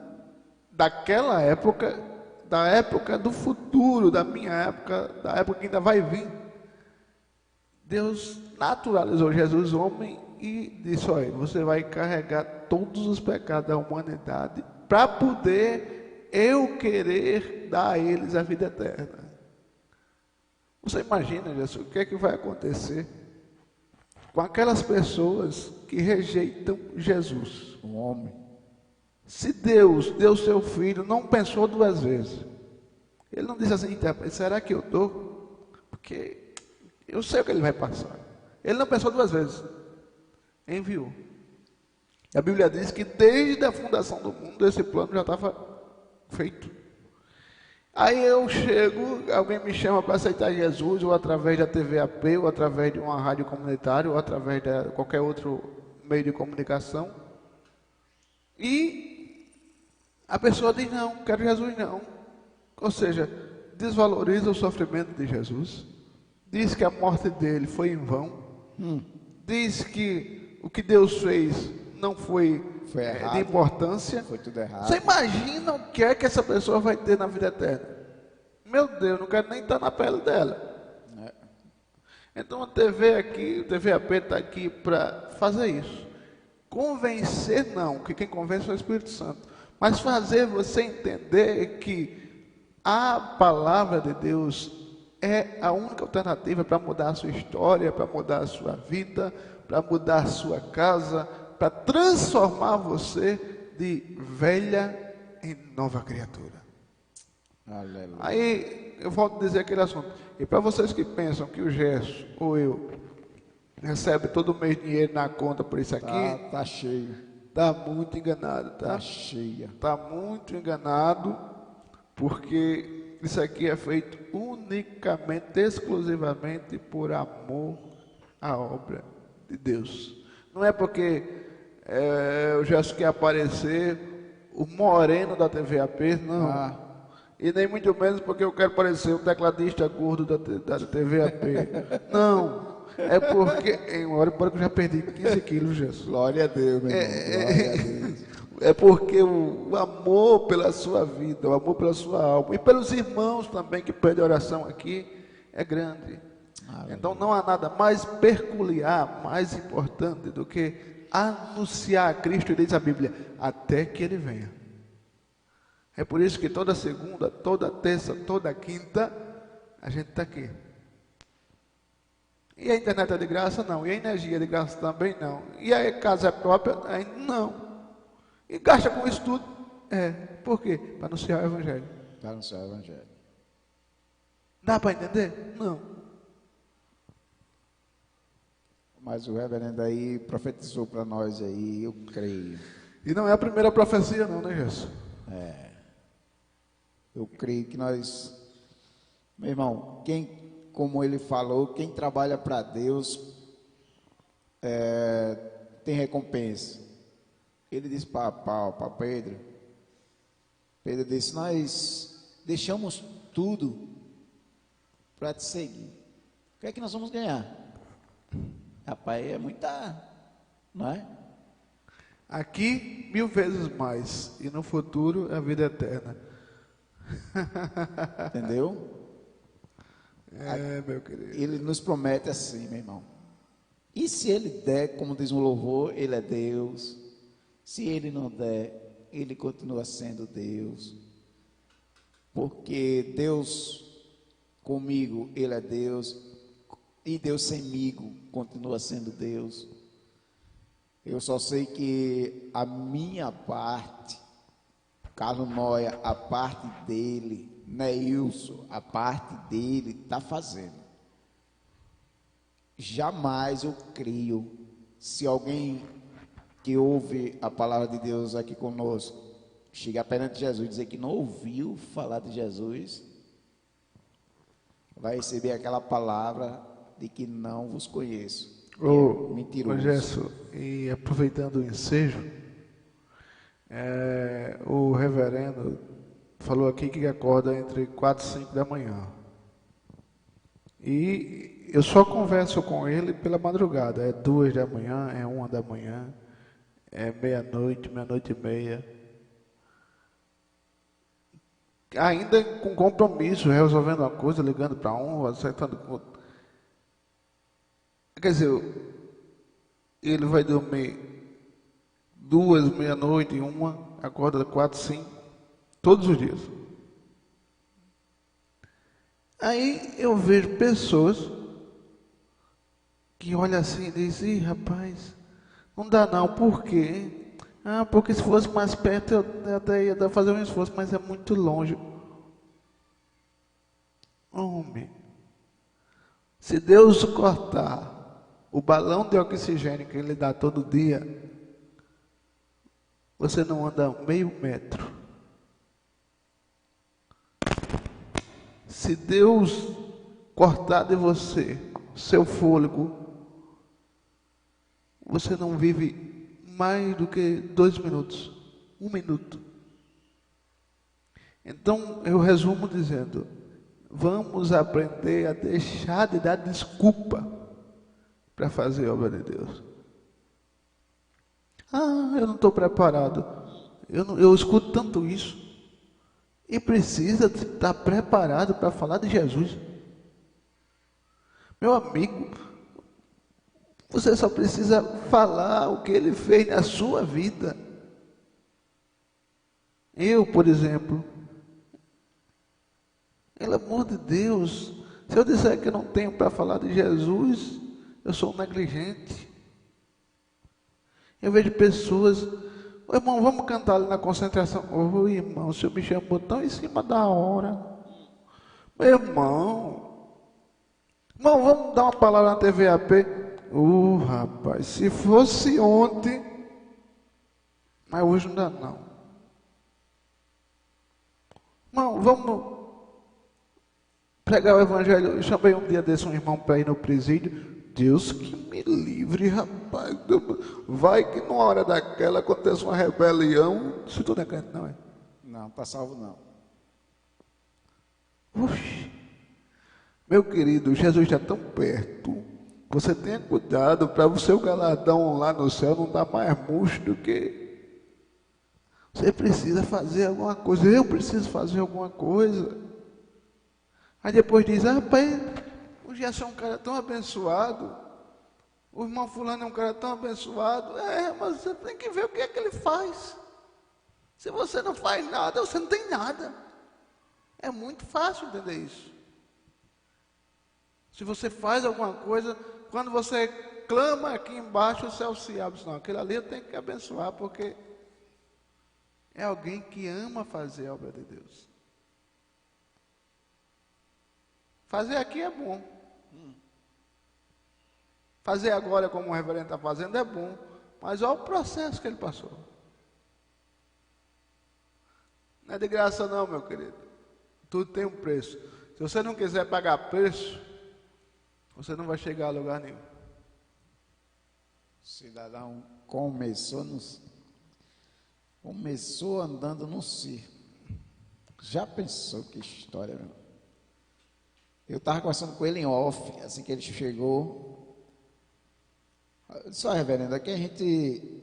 daquela época, da época do futuro, da minha época, da época que ainda vai vir. Deus naturalizou Jesus homem e disse: olha, você vai carregar todos os pecados da humanidade para poder eu querer dar a eles a vida eterna. Você imagina, Jesus, o que é que vai acontecer com aquelas pessoas que rejeitam Jesus,
Um homem.
Se Deus deu seu filho, não pensou duas vezes. Ele não disse assim: será que eu dou? Porque eu sei o que ele vai passar. Ele não pensou duas vezes. Enviou. A Bíblia diz que desde a fundação do mundo esse plano já estava feito. Aí eu chego, alguém me chama para aceitar Jesus, ou através da TV AP, ou através de uma rádio comunitária, ou através de qualquer outro meio de comunicação. E a pessoa diz: não, quero Jesus não. Ou seja, desvaloriza o sofrimento de Jesus. Diz que a morte dele foi em vão. Diz que o que Deus fez não foi
errado,
de importância.
Foi tudo errado.
Você imagina o que é que essa pessoa vai ter na vida eterna? Meu Deus, não quero nem estar na pele dela. Então a TV aqui, o TV AP está aqui para fazer isso. Convencer não, que quem convence é o Espírito Santo. Mas fazer você entender que a palavra de Deus é a única alternativa para mudar a sua história, para mudar a sua vida, para mudar a sua casa, para transformar você de velha em nova criatura.
Aleluia.
Aí eu volto a dizer aquele assunto. E para vocês que pensam que o Gerson ou eu recebe todo mês dinheiro na conta por isso aqui,
Tá cheio.
está muito enganado, tá?
Tá cheia.
Está muito enganado, porque isso aqui é feito unicamente, exclusivamente por amor à obra de Deus. Não é porque o Gerson quer aparecer o moreno da TVAP, não. E nem muito menos porque eu quero parecer o tecladista gordo da TVAP. Não. É porque, embora que eu já perdi 15 quilos, Jesus.
Glória a Deus, meu irmão. Glória a Deus.
É porque o amor pela sua vida, o amor pela sua alma, e pelos irmãos também que pedem oração aqui, é grande. Então não há nada mais peculiar, mais importante do que anunciar a Cristo, e diz a Bíblia, até que Ele venha. É por isso que toda segunda, toda terça, toda quinta, a gente está aqui. E a internet é de graça? Não. E a energia é de graça também? Não. E a casa é própria? Não. E gasta com isso tudo? Por quê? Para anunciar o Evangelho.
Para anunciar o Evangelho.
Dá para entender? Não.
Mas o reverendo aí profetizou para nós aí, eu creio.
E não é a primeira profecia não, né, Jesus?
Eu creio que nós, meu irmão, como ele falou, quem trabalha para Deus tem recompensa. Ele disse para Pedro, Pedro disse, nós deixamos tudo para te seguir. O que é que nós vamos ganhar? Rapaz, é muita, não é?
Aqui 1000 vezes mais, e no futuro a vida eterna.
Entendeu?
Meu querido.
Ele nos promete assim, meu irmão. E se ele der, como diz um louvor, ele é Deus. Se ele não der, ele continua sendo Deus. Porque Deus comigo, ele é Deus. E Deus semigo continua sendo Deus. Eu só sei que a minha parte, Carlos Noia, a parte dele, Neilson, a parte dele está fazendo. Jamais eu creio, se alguém que ouve a palavra de Deus aqui conosco, chegar perante Jesus e dizer que não ouviu falar de Jesus, vai receber aquela palavra de que não vos conheço. Mentiroso.
Gerson, e aproveitando o ensejo, o reverendo falou aqui que acorda entre 4 e 5 da manhã. E eu só converso com ele pela madrugada. É 2 da manhã, é 1 da manhã, é meia-noite, meia-noite e meia. Ainda com compromisso, resolvendo uma coisa, ligando para um, acertando com outro. Quer dizer, ele vai dormir 2, meia-noite e 1, acorda 4, 5, todos os dias. Aí eu vejo pessoas que olham assim e dizem, rapaz, não dá não, por quê? Porque se fosse mais perto eu até ia fazer um esforço, mas é muito longe. Homem, se Deus cortar o balão de oxigênio que Ele dá todo dia, você não anda meio metro. Se Deus cortar de você seu fôlego, você não vive mais do que 2 minutos, 1 minuto. Então eu resumo dizendo, vamos aprender a deixar de dar desculpa para fazer a obra de Deus. Eu não estou preparado. Eu escuto tanto isso. E precisa estar preparado para falar de Jesus. Meu amigo, você só precisa falar o que Ele fez na sua vida. Eu, por exemplo, pelo amor de Deus, se eu disser que eu não tenho para falar de Jesus, eu sou um negligente. Eu vejo pessoas, irmão, vamos cantar ali na concentração. Irmão, o senhor me chamou tão em cima da hora. Meu irmão, vamos dar uma palavra na TVAP. Rapaz, se fosse ontem, mas hoje não dá não. Irmão, vamos pregar o evangelho. Eu chamei um dia desse um irmão para ir no presídio. Deus que me livre, rapaz. Vai que numa hora daquela acontece uma rebelião. Se tu não é crente, não é?
Não, está salvo não.
Oxi. Meu querido, Jesus está tão perto. Você tenha cuidado para o seu galardão lá no céu não dar mais murcho do que... Você precisa fazer alguma coisa. Eu preciso fazer alguma coisa. Aí depois diz, rapaz, o Gerson é um cara tão abençoado. O irmão fulano é um cara tão abençoado. Mas você tem que ver o que é que ele faz. Se você não faz nada, você não tem nada. É muito fácil entender isso. Se você faz alguma coisa, quando você clama aqui embaixo, o céu se abre. Não, aquele ali eu tenho que abençoar, porque é alguém que ama fazer a obra de Deus. Fazer aqui é bom. Fazer agora, como o reverendo está fazendo, é bom. Mas olha o processo que ele passou. Não é de graça não, meu querido. Tudo tem um preço. Se você não quiser pagar preço, você não vai chegar a lugar nenhum.
O cidadão começou andando no circo. Já pensou que história, meu? Eu estava conversando com ele em off, assim que ele chegou. Só, reverendo, aqui a gente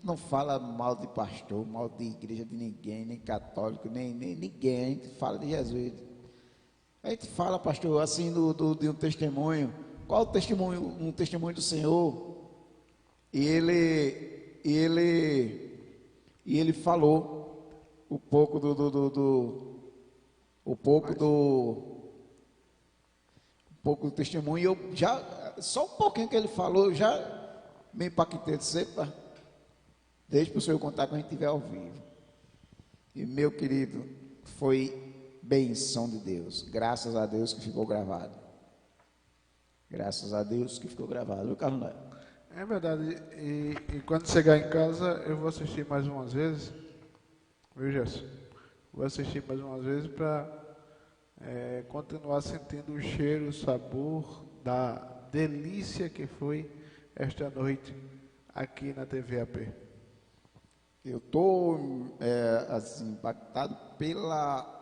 não fala mal de pastor, mal de igreja de ninguém, nem católico, nem ninguém. A gente fala de Jesus. A gente fala, pastor, assim, de um testemunho. Qual o testemunho? Um testemunho do Senhor. E ele falou um pouco do testemunho. E eu já, só um pouquinho que ele falou, eu já me impactei de sempre. Deixa para o senhor contar quando a gente estiver ao vivo. E meu querido, foi benção de Deus. Graças a Deus que ficou gravado. Graças a Deus que ficou gravado. Viu, Carlos Neto?
É verdade. E quando chegar em casa, eu vou assistir mais umas vezes. Viu, Gerson? Vou assistir mais umas vezes para continuar sentindo o cheiro, o sabor da delícia que foi esta noite aqui na TV AP.
Eu estou assim, impactado pela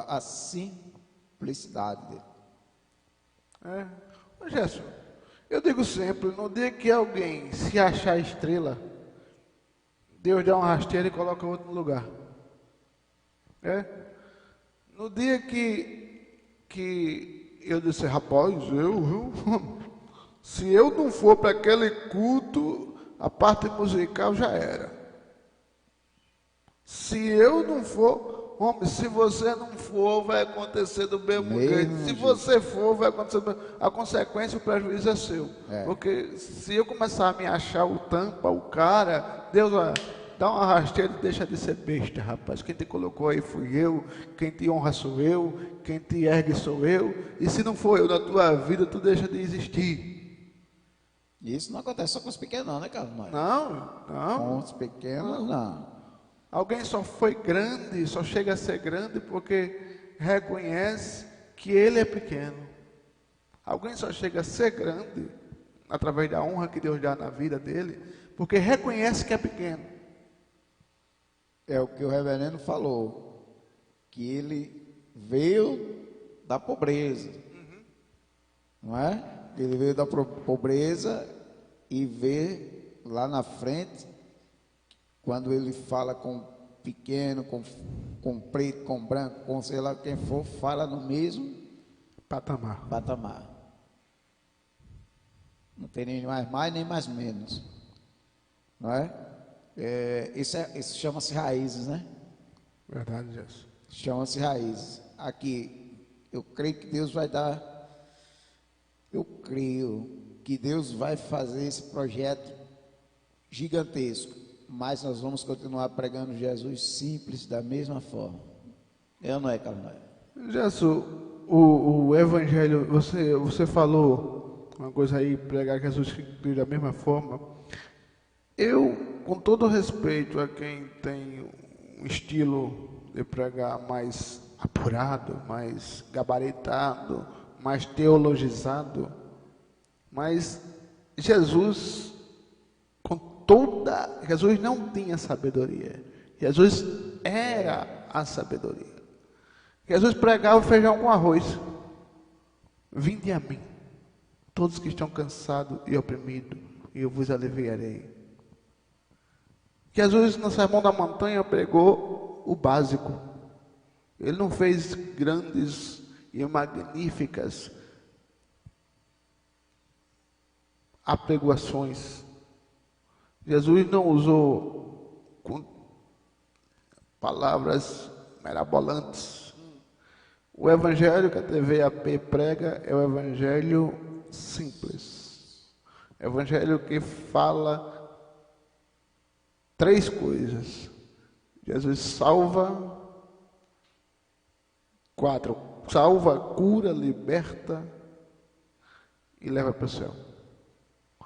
a simplicidade dele.
Ô Gerson, eu digo sempre, no dia que alguém se achar estrela, Deus dá uma rasteira e coloca outro no lugar. No dia que eu disse, rapaz, se eu não for para aquele culto, a parte musical já era. Se eu não for, homem, se você não for, vai acontecer do mesmo jeito. Se você for, vai acontecer do mesmo. A consequência, o prejuízo é seu. Porque se eu começar a me achar o tampa, o cara, Deus vai dar uma rasteira e deixa de ser besta, rapaz. Quem te colocou aí fui eu, quem te honra sou eu, quem te ergue sou eu. E se não for eu na tua vida, tu deixa de existir.
Isso não acontece só com os pequenos, não, né, Carlos?
Não.
Com os pequenos, não.
Alguém só foi grande, só chega a ser grande porque reconhece que ele é pequeno. Alguém só chega a ser grande através da honra que Deus dá na vida dele, porque reconhece que é pequeno.
É o que o reverendo falou, que ele veio da pobreza, não é? Ele veio da pobreza e vê lá na frente, quando ele fala com pequeno, com preto, com branco, com sei lá quem for, fala no mesmo patamar. Não tem nem mais nem mais menos, não é? Isso chama-se raízes, né?
Verdade, Jesus.
Chama-se raízes. Aqui, eu creio que Deus vai dar, eu creio que Deus vai fazer esse projeto gigantesco, mas nós vamos continuar pregando Jesus simples da mesma forma. Não é, Carlos?
Jesus, o evangelho, você falou uma coisa aí, pregar Jesus Cristo da mesma forma. Eu, com todo respeito a quem tem um estilo de pregar mais apurado, mais gabaritado, mais teologizado, mas Jesus não tinha sabedoria. Jesus era a sabedoria. Jesus pregava feijão com arroz. Vinde a mim, todos que estão cansados e oprimidos, e eu vos aliviarei. Jesus, no Sermão da Montanha, pregou o básico. Ele não fez grandes e magníficas apregoações. Jesus não usou palavras mirabolantes. O evangelho que a TV AP prega é o evangelho simples. Evangelho que fala 3 coisas. Jesus salva. 4. Salva, cura, liberta e leva para o céu.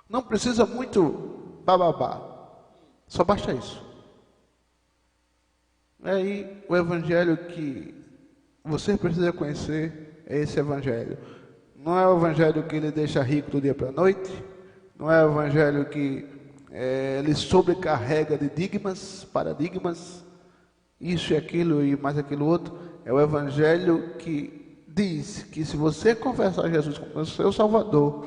Não precisa muito bababá. Só basta isso. Aí o evangelho que você precisa conhecer é esse evangelho. Não é o evangelho que ele deixa rico do dia para a noite. Não é o evangelho que ele sobrecarrega de paradigmas, isso e aquilo e mais aquilo outro. É o evangelho que diz que se você confessar Jesus como seu Salvador,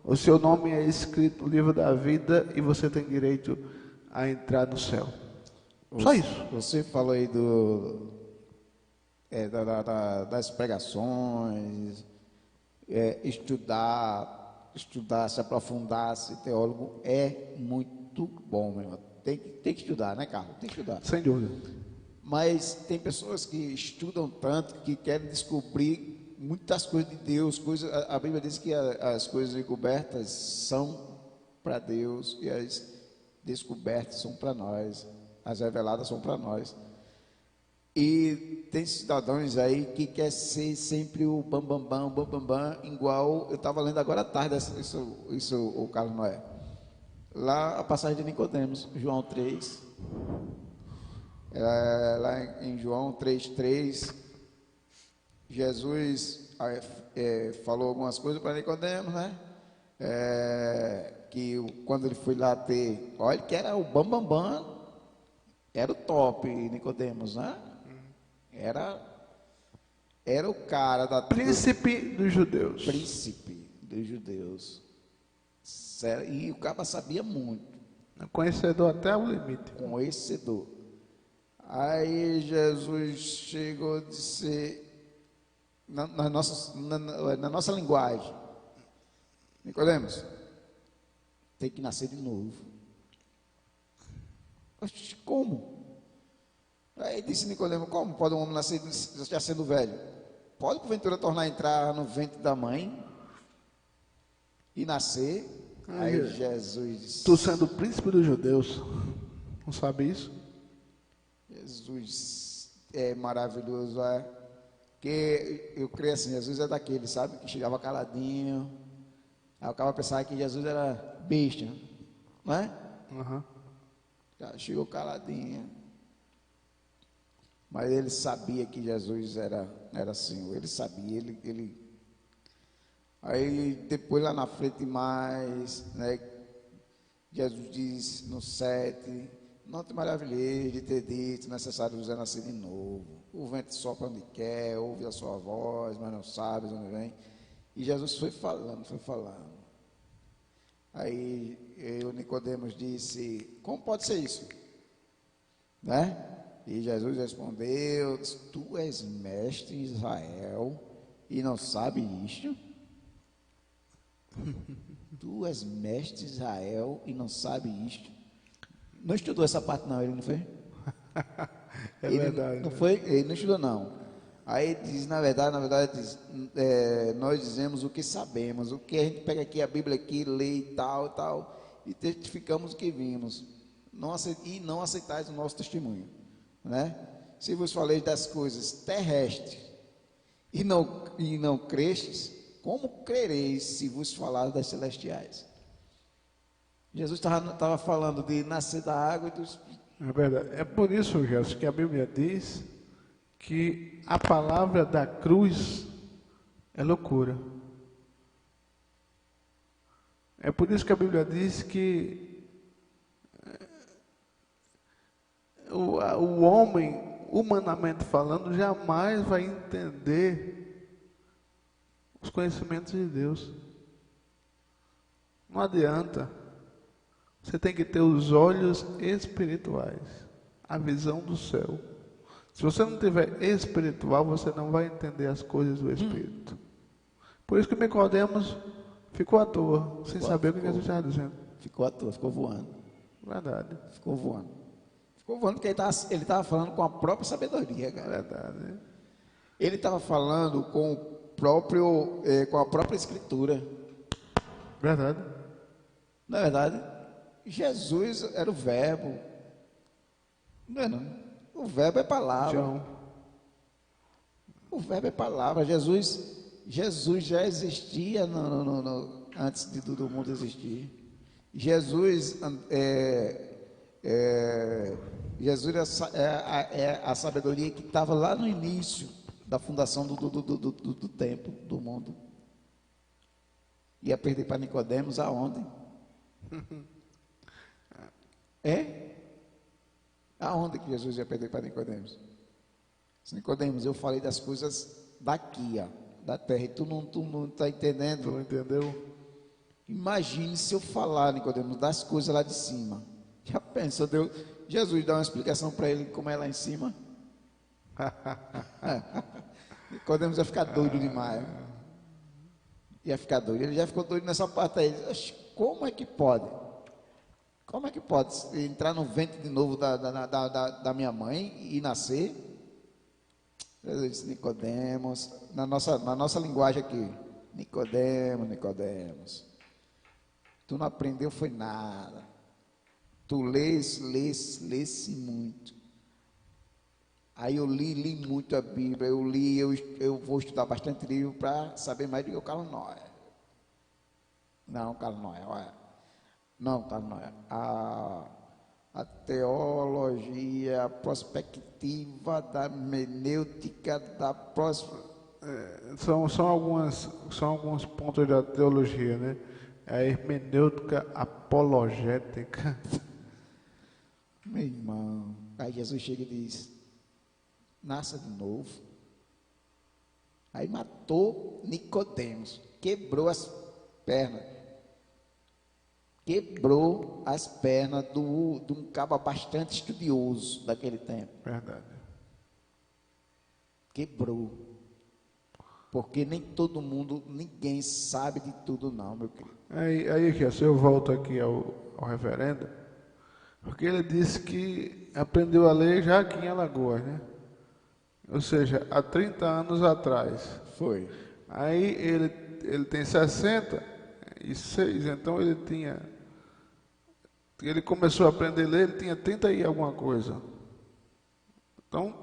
o seu nome é escrito no livro da vida e você tem direito a entrar no céu. Só isso.
Você falou aí das pregações, estudar, se aprofundar, ser teólogo é muito bom, meu irmão. Tem que estudar, né, Carlos? Tem que estudar.
Sem dúvida.
Mas tem pessoas que estudam tanto que querem descobrir muitas coisas de Deus. A Bíblia diz que as coisas encobertas são para Deus e as descobertas são para nós. As reveladas são para nós. E tem cidadãos aí que quer ser sempre o bambambam, igual eu estava lendo agora à tarde, isso o Carlos Noé. Lá a passagem de Nicodemos, João 3. Lá em João 3:3, Jesus falou algumas coisas para Nicodemos, né? Que quando ele foi lá olha que era o bambambam, era o top, Nicodemos, né? Era o cara da
príncipe dos judeus.
Príncipe dos judeus. E o cara sabia muito.
Conhecedor até o limite.
Conhecedor. Aí Jesus chegou a dizer, na nossa linguagem, Nicodemos, tem que nascer de novo. Como? Aí disse Nicodemos, como pode um homem nascer já sendo velho? Pode porventura tornar a entrar no ventre da mãe e nascer? Aí Jesus disse,
tu sendo o príncipe dos judeus, não sabe isso?
Jesus é maravilhoso, que eu creio assim, Jesus é daquele, sabe, que chegava caladinho, aí o cara pensava que Jesus era besta, não é?
Uhum.
Chegou caladinho, mas ele sabia que Jesus era Senhor, ele sabia, aí depois lá na frente mais, né, Jesus diz no 7, não te maravilhei de ter dito, necessário vos é nascer de novo. O vento sopra onde quer, ouve a sua voz, mas não sabe de onde vem. E Jesus foi falando. Aí o Nicodemos disse, como pode ser isso? Né? E Jesus respondeu, tu és mestre em Israel e não sabe isto? Tu és mestre de Israel e não sabe isto? Não estudou essa parte não, ele não fez?
Verdade.
Não foi? Ele não estudou não. Aí diz, na verdade diz, nós dizemos o que sabemos, o que a gente pega aqui, a Bíblia aqui, lê e tal, e testificamos o que vimos, e não aceitais o nosso testemunho, né? Se vos falei das coisas terrestres e não crestes, como crereis se vos falar das celestiais? Jesus estava falando de nascer da água e do Espírito.
É verdade. É por isso, Gerson, que a Bíblia diz que a palavra da cruz é loucura. É por isso que a Bíblia diz que o homem, humanamente falando, jamais vai entender os conhecimentos de Deus. Não adianta. Você tem que ter os olhos espirituais, a visão do céu. Se você não tiver espiritual, você não vai entender as coisas do Espírito. Por isso que Nicodemos ficou à toa, sem saber o que Jesus estava dizendo.
Ficou à toa, ficou voando.
Verdade.
Ficou voando. Ficou voando porque ele estava falando com a própria sabedoria, cara.
Verdade.
Ele estava falando com a própria escritura.
Verdade.
Na verdade, Jesus era o verbo. Não é não? O verbo é palavra.
João.
O verbo é palavra. Jesus já existia antes do mundo existir. Jesus é a sabedoria que estava lá no início da fundação do tempo, do mundo. Ia perder para Nicodemos aonde? Aonde que Jesus ia perder para Nicodemos? Nicodemos, eu falei das coisas daqui, ó, da terra, e tu não está entendendo?
Tu não entendeu?
Imagine se eu falar, Nicodemos, das coisas lá de cima. Já pensou, Jesus dá uma explicação para ele como é lá em cima? Nicodemos ia ficar doido demais. Ia ficar doido. Ele já ficou doido nessa parte aí. Como é que pode? Como é que pode entrar no ventre de novo da minha mãe e nascer? Jesus disse, Nicodemos, na nossa linguagem aqui, Nicodemos, tu não aprendeu foi nada. Tu lesse muito. Aí eu li muito a Bíblia, eu vou estudar bastante livro para saber mais do que o Karl Noé. Não, Karl Noé, olha. Não, Karl Noé. A teologia, a prospectiva da hermenêutica da
São alguns pontos da teologia, né? A hermenêutica apologética.
Meu irmão, aí Jesus chega e diz, nasça de novo. Aí matou Nicodemos, quebrou as pernas de um cabo bastante estudioso daquele tempo.
Verdade.
Quebrou. Porque nem todo mundo, ninguém sabe de tudo não, meu querido.
Aí se eu volto aqui ao referendo, porque ele disse que aprendeu a ler já aqui em Alagoas, né? Ou seja, há 30 anos atrás.
Foi.
Aí ele tem 66, então ele começou a aprender a ler, ele tinha 30 e alguma coisa. Então,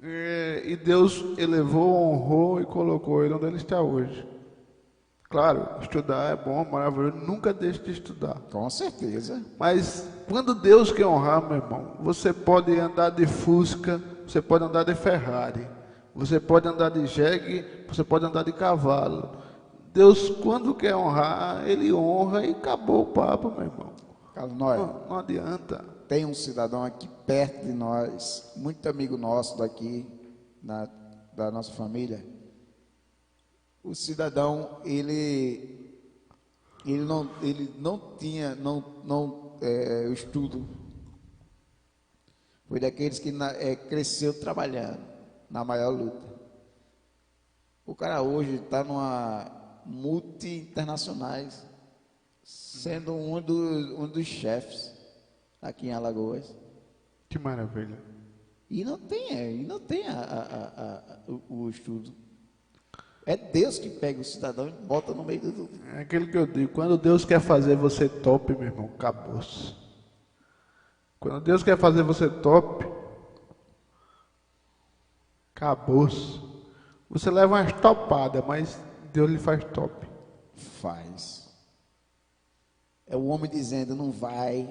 e Deus elevou, honrou e colocou ele onde ele está hoje. Claro, estudar é bom, maravilhoso, nunca deixe de estudar.
Com certeza.
Mas quando Deus quer honrar, meu irmão, você pode andar de Fusca, você pode andar de Ferrari, você pode andar de jegue, você pode andar de cavalo. Deus, quando quer honrar, Ele honra e acabou o papo, meu irmão. Não adianta.
Tem um cidadão aqui perto de nós, muito amigo nosso daqui, da nossa família. O cidadão, ele não tinha o estudo. Foi daqueles que cresceu trabalhando na maior luta. O cara hoje está numa multi-internacionais, sendo um dos chefes aqui em Alagoas.
Que maravilha.
E não tem o estudo. É Deus que pega o cidadão e bota no meio do...
É aquilo que eu digo, quando Deus quer fazer você top, meu irmão, acabou-se. Quando Deus quer fazer você top, acabou-se. Você leva umas topadas, mas Deus lhe faz top.
Faz. É o homem dizendo, não vai,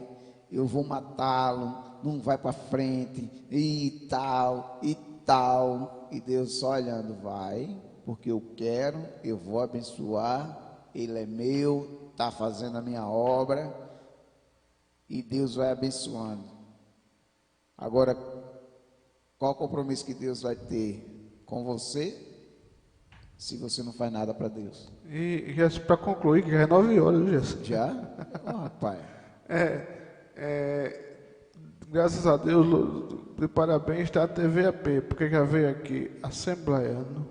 eu vou matá-lo, não vai para frente, e tal, e tal. E Deus só olhando, vai, porque eu quero, eu vou abençoar, ele é meu, está fazendo a minha obra, e Deus vai abençoando. Agora, qual o compromisso que Deus vai ter com você, se você não faz nada para Deus?
E para concluir, que já é 9 horas, Gerson.
Já? Oh, rapaz.
Graças a Deus, de parabéns, está a TVAP, porque já veio aqui assembleiano,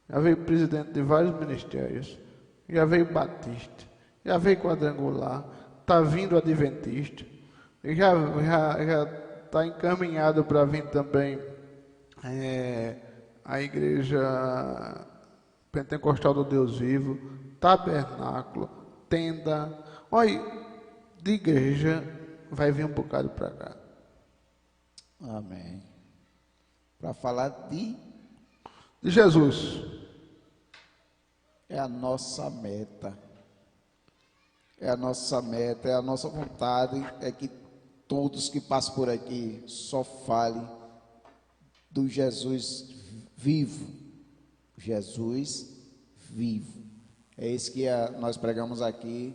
já veio presidente de vários ministérios, já veio batista, já veio quadrangular, está vindo adventista, e já está encaminhado para vir também a igreja pentecostal do Deus Vivo, tabernáculo, tenda. Olha, de igreja vai vir um bocado para cá.
Amém. Para falar de
Jesus.
É a nossa meta. É a nossa meta, é a nossa vontade, é que todos que passam por aqui só falem do Jesus vivo. Jesus vivo. É esse que nós pregamos aqui,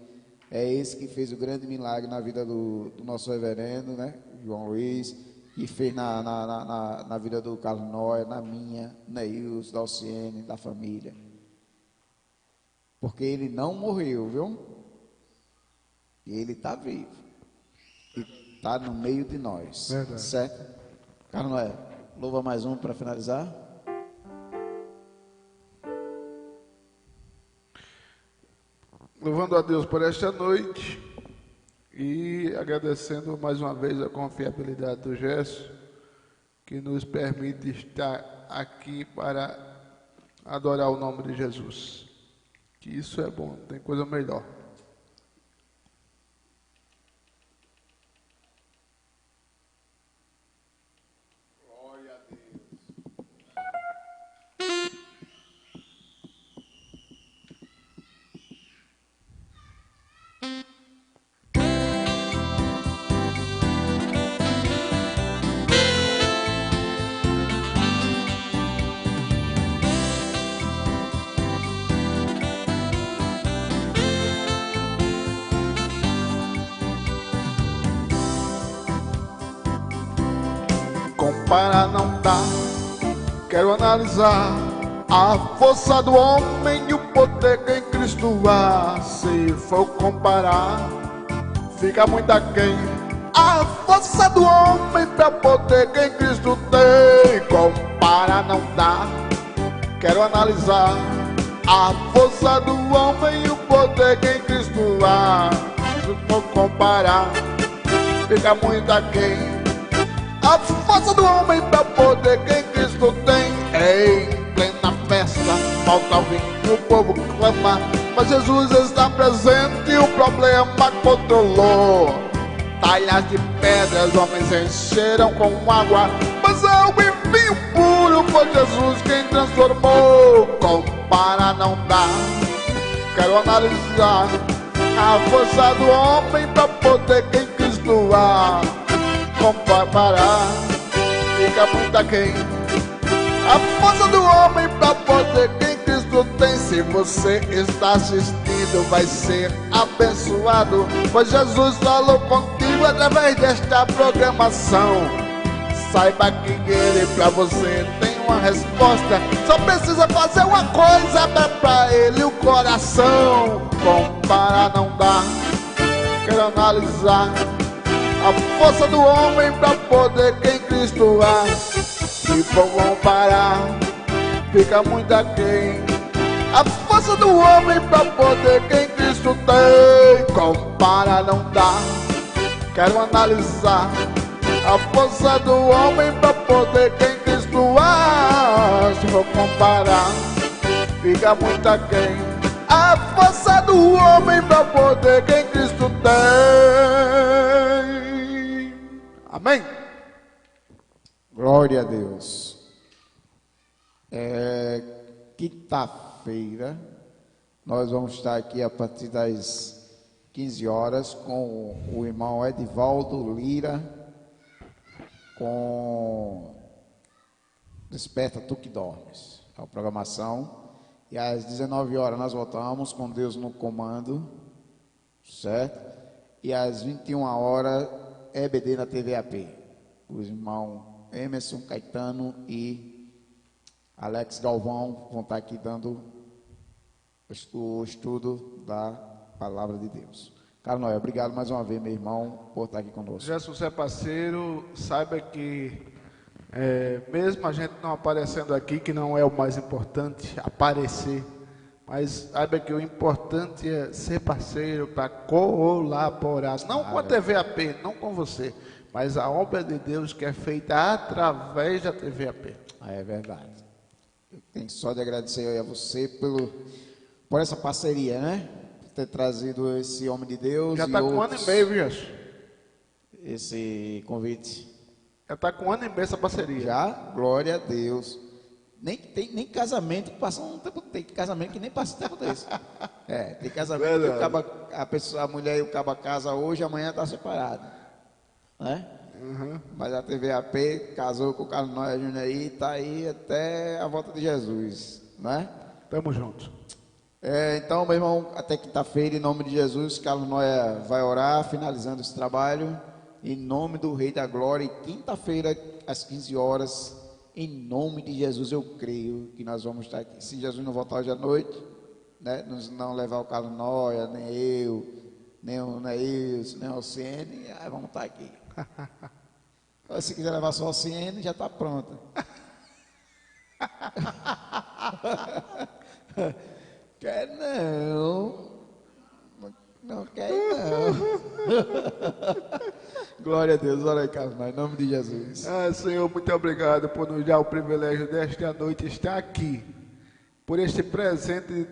é esse que fez o grande milagre na vida do nosso reverendo, né? João Luiz, que fez na vida do Carlos Noia, na minha, Neils, da Alciene, da família. Porque ele não morreu, viu? Ele está vivo. E está no meio de nós.
Verdade.
Certo? Carlos Noia, louva mais um para finalizar.
Louvando a Deus por esta noite e agradecendo mais uma vez a confiabilidade do Gerson, que nos permite estar aqui para adorar o nome de Jesus. Que isso é bom, tem coisa melhor.
Glória a Deus.
Comparar não dá, quero analisar a força do homem e o poder que em Cristo há. Se for comparar, fica muito aquém a força do homem para poder que em Cristo tem. Comparar não dá, quero analisar a força do homem e o poder que em Cristo há. Se for comparar, fica muito aquém a força do homem para poder que em Cristo tem. Em plena festa, falta o vinho, o povo clama, mas Jesus está presente e o problema controlou. Talhas de pedras, homens encheram com água, mas algo em vinho puro foi Jesus quem transformou. Comparar não dá, quero analisar a força do homem para poder que em Cristo há. Comparar, fica muito aquém a força do homem para poder que em Cristo tem. Se você está assistindo, vai ser abençoado, pois Jesus falou contigo através desta programação. Saiba que ele para você tem uma resposta, só precisa fazer uma coisa, dar para ele o coração. Comparar não dá, quero analisar a força do homem para poder que em Cristo há. Se for comparar, fica muito aquém a força do homem para poder que em Cristo tem. Comparar não dá, quero analisar a força do homem para poder que em Cristo há. Se for comparar, fica muito aquém a força do homem para poder que em Cristo tem. Amém?
Glória a Deus. quinta-feira. Nós vamos estar aqui a partir das 15 horas com o irmão Edivaldo Lira, com Desperta Tu Que Dormes, a programação. E às 19 horas nós voltamos com Deus no comando, certo? E às 21 horas, EBD na TVAP. Os irmãos Emerson Caetano e Alex Galvão vão estar aqui dando o estudo da Palavra de Deus. Carlos Noé, obrigado mais uma vez, meu irmão, por estar aqui conosco.
Jesus é parceiro, saiba que mesmo a gente não aparecendo aqui, que não é o mais importante, aparecer, mas saiba que o importante é ser parceiro para colaborar, não com a TVAP, não com você, mas a obra de Deus que é feita através da TVAP.
É verdade. Eu tenho só de agradecer a você por essa parceria, né? Por ter trazido esse homem de Deus.
Já está com um ano e meio, viu, Jesus?
Esse convite.
Já está com um ano e meio essa parceria.
Já, glória a Deus. Nem casamento passa um tempo. Tem casamento que nem passa um tempo desse. Tem casamento que a mulher e o caba casa hoje, amanhã está separado. Né?
Uhum.
Mas a TVAP casou com o Carlos Noé Júnior aí, está aí até a volta de Jesus. Né?
Tamo junto.
Então, meu irmão, até quinta-feira, em nome de Jesus, Carlos Noé vai orar, finalizando esse trabalho. Em nome do Rei da Glória, e quinta-feira, às 15 horas, em nome de Jesus, eu creio que nós vamos estar aqui. Se Jesus não voltar hoje à noite, né, não levar o Carlos Noia, nem eu, nem o Neilson, nem o Ciene, aí vamos estar aqui. Se quiser levar só o Ciene, já está pronta. Quer não. Não quer não. Glória a Deus, olha aí, Carlos, em nome de Jesus.
Senhor, muito obrigado por nos dar o privilégio desta noite estar aqui, por este presente